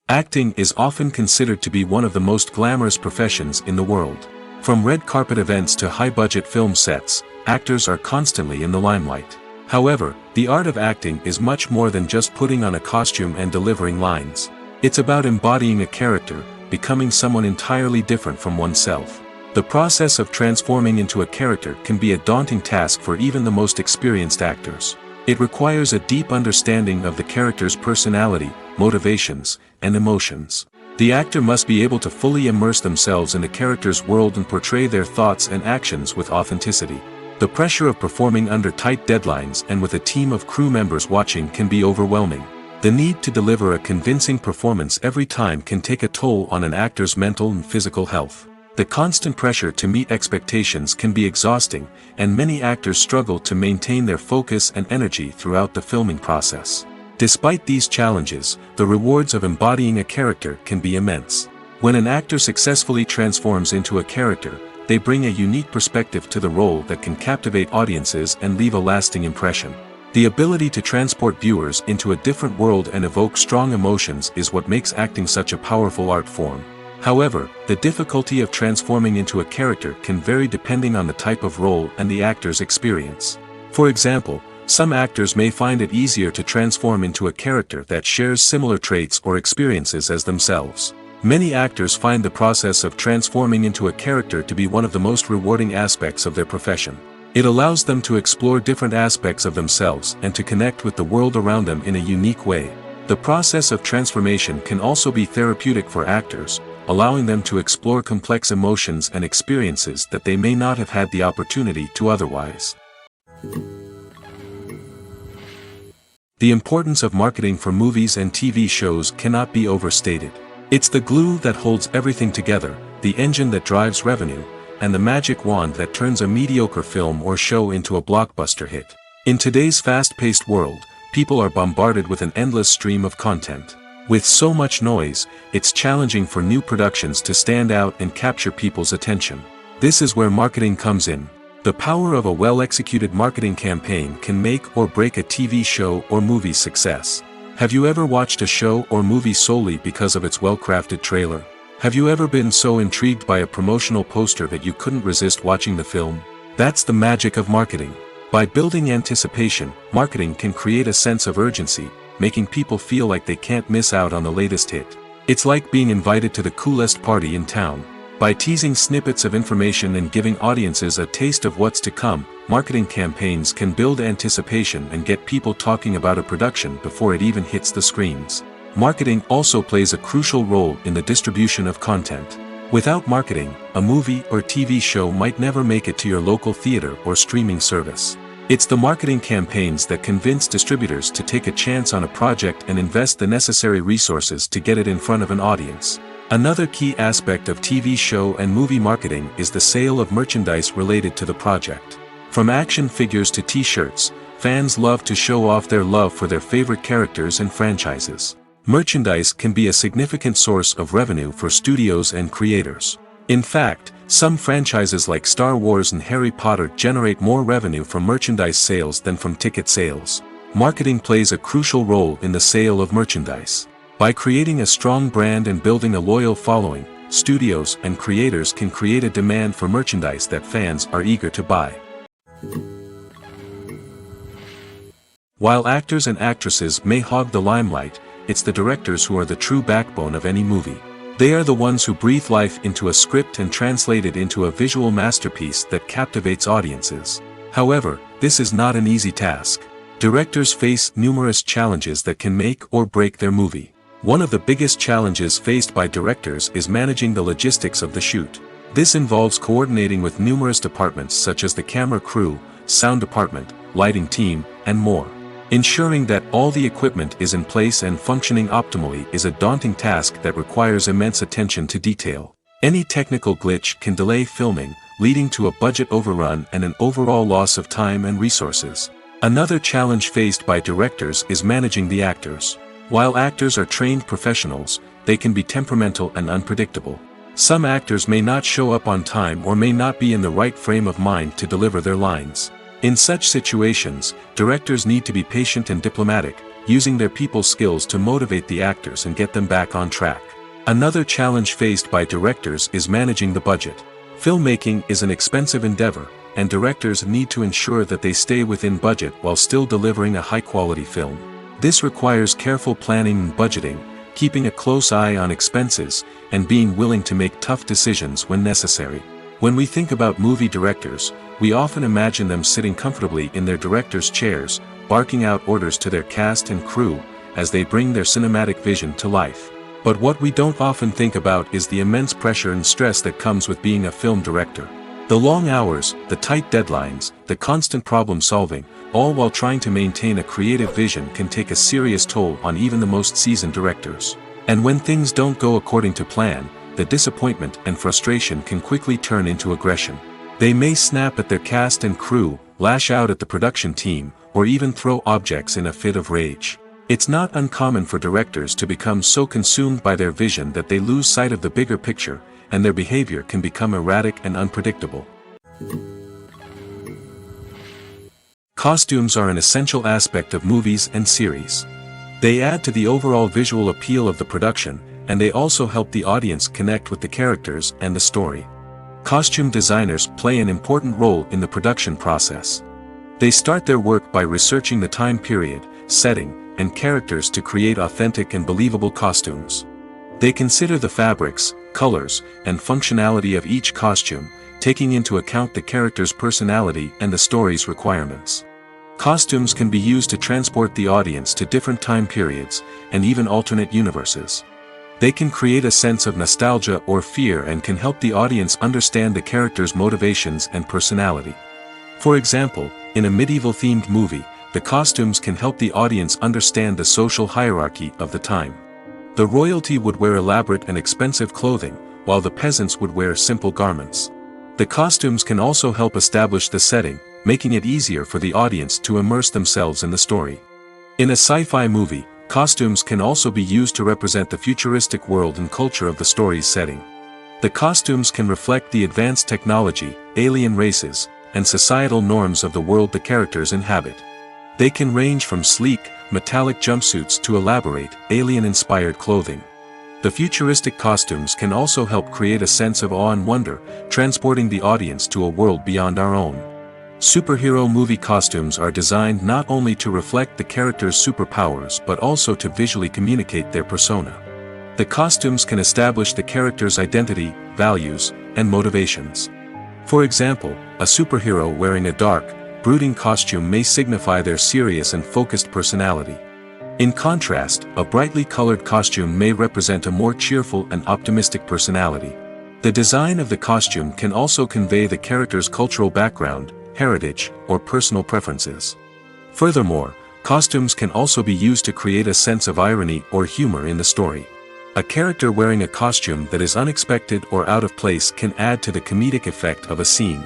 Acting is often considered to be one of the most glamorous professions in the world. From red carpet events to high-budget film sets, actors are constantly in the limelight. However, the art of acting is much more than just putting on a costume and delivering lines. It's about embodying a character, becoming someone entirely different from oneself. The process of transforming into a character can be a daunting task for even the most experienced actors. It requires a deep understanding of the character's personality, motivations, and emotions. The actor must be able to fully immerse themselves in the character's world and portray their thoughts and actions with authenticity. The pressure of performing under tight deadlines and with a team of crew members watching can be overwhelming. The need to deliver a convincing performance every time can take a toll on an actor's mental and physical health. The constant pressure to meet expectations can be exhausting, and many actors struggle to maintain their focus and energy throughout the filming process. Despite these challenges, the rewards of embodying a character can be immense. When an actor successfully transforms into a character, they bring a unique perspective to the role that can captivate audiences and leave a lasting impression. The ability to transport viewers into a different world and evoke strong emotions is what makes acting such a powerful art form. However, the difficulty of transforming into a character can vary depending on the type of role and the actor's experience. For example, some actors may find it easier to transform into a character that shares similar traits or experiences as themselves. Many actors find the process of transforming into a character to be one of the most rewarding aspects of their profession. It allows them to explore different aspects of themselves and to connect with the world around them in a unique way. The process of transformation can also be therapeutic for actors, allowing them to explore complex emotions and experiences that they may not have had the opportunity to otherwise. The importance of marketing for movies and TV shows cannot be overstated. It's the glue that holds everything together, the engine that drives revenue, and the magic wand that turns a mediocre film or show into a blockbuster hit. In today's fast-paced world, people are bombarded with an endless stream of content. With so much noise, it's challenging for new productions to stand out and capture people's attention. This is where marketing comes in. The power of a well-executed marketing campaign can make or break a TV show or movie's success. Have you ever watched a show or movie solely because of its well-crafted trailer? Have you ever been so intrigued by a promotional poster that you couldn't resist watching the film? That's the magic of marketing. By building anticipation, marketing can create a sense of urgency, making people feel like they can't miss out on the latest hit. It's like being invited to the coolest party in town. By teasing snippets of information and giving audiences a taste of what's to come, marketing campaigns can build anticipation and get people talking about a production before it even hits the screens. Marketing also plays a crucial role in the distribution of content. Without marketing, a movie or TV show might never make it to your local theater or streaming service. It's the marketing campaigns that convince distributors to take a chance on a project and invest the necessary resources to get it in front of an audience. Another key aspect of TV show and movie marketing is the sale of merchandise related to the project. From action figures to t-shirts, fans love to show off their love for their favorite characters and franchises. Merchandise can be a significant source of revenue for studios and creators. In fact, some franchises like Star Wars and Harry Potter generate more revenue from merchandise sales than from ticket sales. Marketing plays a crucial role in the sale of merchandise. By creating a strong brand and building a loyal following, studios and creators can create a demand for merchandise that fans are eager to buy. While actors and actresses may hog the limelight, it's the directors who are the true backbone of any movie. They are the ones who breathe life into a script and translate it into a visual masterpiece that captivates audiences. However, this is not an easy task. Directors face numerous challenges that can make or break their movie. One of the biggest challenges faced by directors is managing the logistics of the shoot. This involves coordinating with numerous departments such as the camera crew, sound department, lighting team, and more. Ensuring that all the equipment is in place and functioning optimally is a daunting task that requires immense attention to detail. Any technical glitch can delay filming, leading to a budget overrun and an overall loss of time and resources. Another challenge faced by directors is managing the actors. While actors are trained professionals, they can be temperamental and unpredictable. Some actors may not show up on time or may not be in the right frame of mind to deliver their lines. In such situations, directors need to be patient and diplomatic, using their people skills to motivate the actors and get them back on track. Another challenge faced by directors is managing the budget. Filmmaking is an expensive endeavor, and directors need to ensure that they stay within budget while still delivering a high-quality film. This requires careful planning and budgeting, keeping a close eye on expenses, and being willing to make tough decisions when necessary. When we think about movie directors, we often imagine them sitting comfortably in their director's chairs, barking out orders to their cast and crew, as they bring their cinematic vision to life. But what we don't often think about is the immense pressure and stress that comes with being a film director. The long hours, the tight deadlines, the constant problem solving, all while trying to maintain a creative vision can take a serious toll on even the most seasoned directors. And when things don't go according to plan, the disappointment and frustration can quickly turn into aggression. They may snap at their cast and crew, lash out at the production team, or even throw objects in a fit of rage. It's not uncommon for directors to become so consumed by their vision that they lose sight of the bigger picture, and their behavior can become erratic and unpredictable. Costumes are an essential aspect of movies and series. They add to the overall visual appeal of the production, and they also help the audience connect with the characters and the story. Costume designers play an important role in the production process. They start their work by researching the time period, setting, and characters to create authentic and believable costumes. They consider the fabrics, colors, and functionality of each costume, taking into account the character's personality and the story's requirements. Costumes can be used to transport the audience to different time periods, and even alternate universes. They can create a sense of nostalgia or fear and can help the audience understand the character's motivations and personality. For example, in a medieval-themed movie, the costumes can help the audience understand the social hierarchy of the time. The royalty would wear elaborate and expensive clothing, while the peasants would wear simple garments. The costumes can also help establish the setting, making it easier for the audience to immerse themselves in the story. In a sci-fi movie, costumes can also be used to represent the futuristic world and culture of the story's setting. The costumes can reflect the advanced technology, alien races, and societal norms of the world the characters inhabit. They can range from sleek, metallic jumpsuits to elaborate, alien-inspired clothing. The futuristic costumes can also help create a sense of awe and wonder, transporting the audience to a world beyond our own. Superhero movie costumes are designed not only to reflect the character's superpowers but also to visually communicate their persona. The costumes can establish the character's identity, values, and motivations. For example, a superhero wearing a dark, brooding costume may signify their serious and focused personality. In contrast, a brightly colored costume may represent a more cheerful and optimistic personality. The design of the costume can also convey the character's cultural background, heritage, or personal preferences. Furthermore, costumes can also be used to create a sense of irony or humor in the story. A character wearing a costume that is unexpected or out of place can add to the comedic effect of a scene.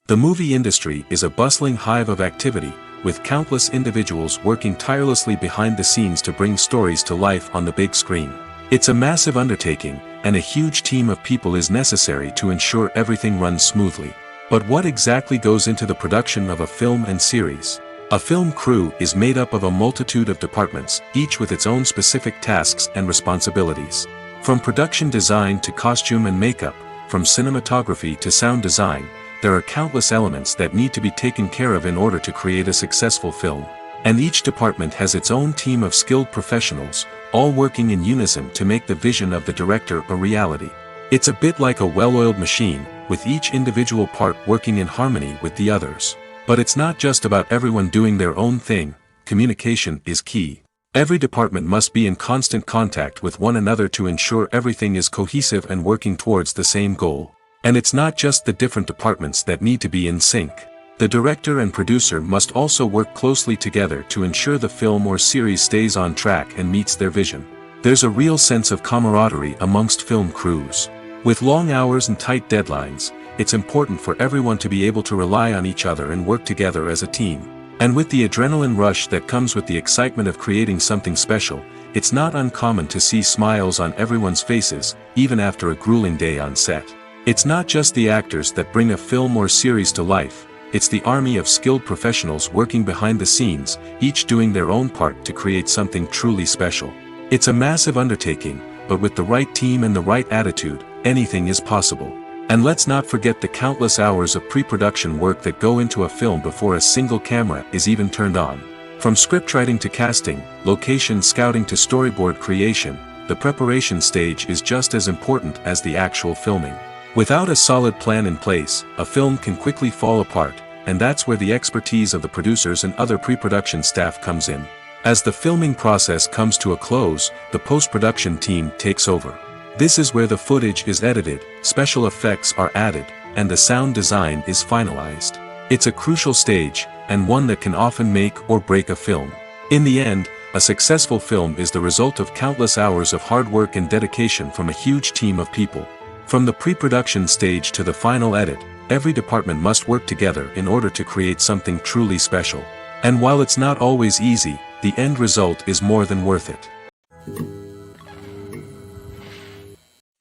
The movie industry is a bustling hive of activity, with countless individuals working tirelessly behind the scenes to bring stories to life on the big screen. It's a massive undertaking, and a huge team of people is necessary to ensure everything runs smoothly. But what exactly goes into the production of a film and series? A film crew is made up of a multitude of departments, each with its own specific tasks and responsibilities. From production design to costume and makeup, from cinematography to sound design, there are countless elements that need to be taken care of in order to create a successful film. And each department has its own team of skilled professionals, all working in unison to make the vision of the director a reality. It's a bit like a well-oiled machine, with each individual part working in harmony with the others. But it's not just about everyone doing their own thing. Communication is key. Every department must be in constant contact with one another to ensure everything is cohesive and working towards the same goal. And it's not just the different departments that need to be in sync. The director and producer must also work closely together to ensure the film or series stays on track and meets their vision. There's a real sense of camaraderie amongst film crews. With long hours and tight deadlines, it's important for everyone to be able to rely on each other and work together as a team. And with the adrenaline rush that comes with the excitement of creating something special, it's not uncommon to see smiles on everyone's faces, even after a grueling day on set. It's not just the actors that bring a film or series to life, it's the army of skilled professionals working behind the scenes, each doing their own part to create something truly special. It's a massive undertaking, but with the right team and the right attitude, anything is possible. And let's not forget the countless hours of pre-production work that go into a film before a single camera is even turned on. From scriptwriting to casting, location scouting to storyboard creation, the preparation stage is just as important as the actual filming. Without a solid plan in place, a film can quickly fall apart, and that's where the expertise of the producers and other pre-production staff comes in. As the filming process comes to a close, the post-production team takes over. This is where the footage is edited, special effects are added, and the sound design is finalized. It's a crucial stage, and one that can often make or break a film. In the end, a successful film is the result of countless hours of hard work and dedication from a huge team of people. From the pre-production stage to the final edit, every department must work together in order to create something truly special. And while it's not always easy, the end result is more than worth it.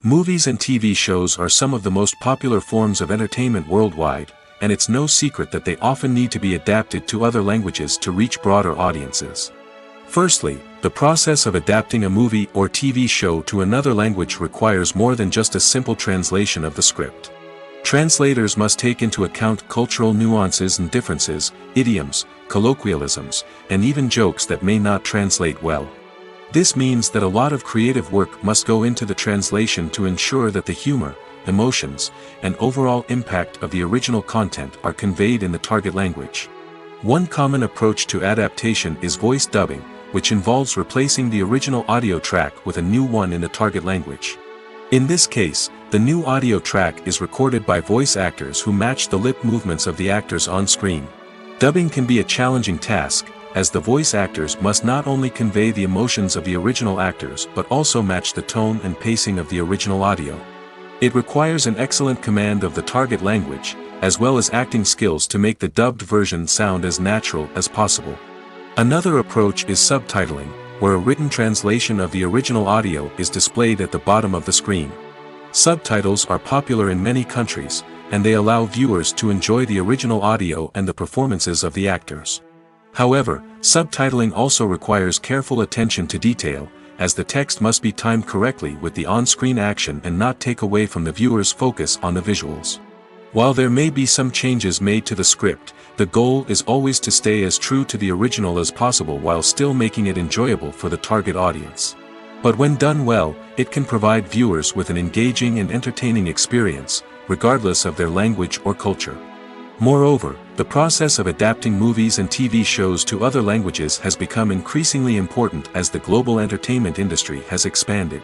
Movies and TV shows are some of the most popular forms of entertainment worldwide, and it's no secret that they often need to be adapted to other languages to reach broader audiences. Firstly, the process of adapting a movie or TV show to another language requires more than just a simple translation of the script. Translators must take into account cultural nuances and differences, idioms, colloquialisms, and even jokes that may not translate well. This means that a lot of creative work must go into the translation to ensure that the humor, emotions, and overall impact of the original content are conveyed in the target language. One common approach to adaptation is voice dubbing, which involves replacing the original audio track with a new one in the target language. In this case, the new audio track is recorded by voice actors who match the lip movements of the actors on screen. Dubbing can be a challenging task, as the voice actors must not only convey the emotions of the original actors but also match the tone and pacing of the original audio. It requires an excellent command of the target language, as well as acting skills to make the dubbed version sound as natural as possible. Another approach is subtitling, where a written translation of the original audio is displayed at the bottom of the screen. Subtitles are popular in many countries, and they allow viewers to enjoy the original audio and the performances of the actors. However, subtitling also requires careful attention to detail, as the text must be timed correctly with the on-screen action and not take away from the viewer's focus on the visuals. While there may be some changes made to the script, the goal is always to stay as true to the original as possible while still making it enjoyable for the target audience. But when done well, it can provide viewers with an engaging and entertaining experience, regardless of their language or culture. Moreover, the process of adapting movies and TV shows to other languages has become increasingly important as the global entertainment industry has expanded.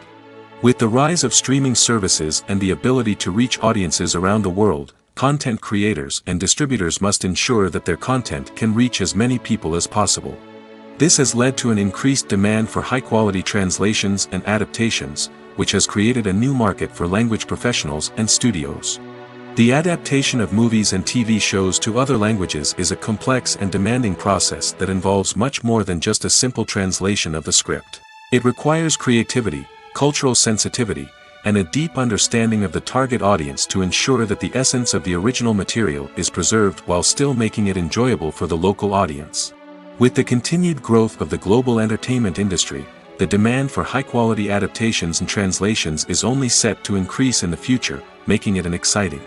With the rise of streaming services and the ability to reach audiences around the world, content creators and distributors must ensure that their content can reach as many people as possible. This has led to an increased demand for high-quality translations and adaptations, which has created a new market for language professionals and studios. The adaptation of movies and TV shows to other languages is a complex and demanding process that involves much more than just a simple translation of the script. It requires creativity, cultural sensitivity, and a deep understanding of the target audience to ensure that the essence of the original material is preserved while still making it enjoyable for the local audience. With the continued growth of the global entertainment industry, the demand for high-quality adaptations and translations is only set to increase in the future, making it an exciting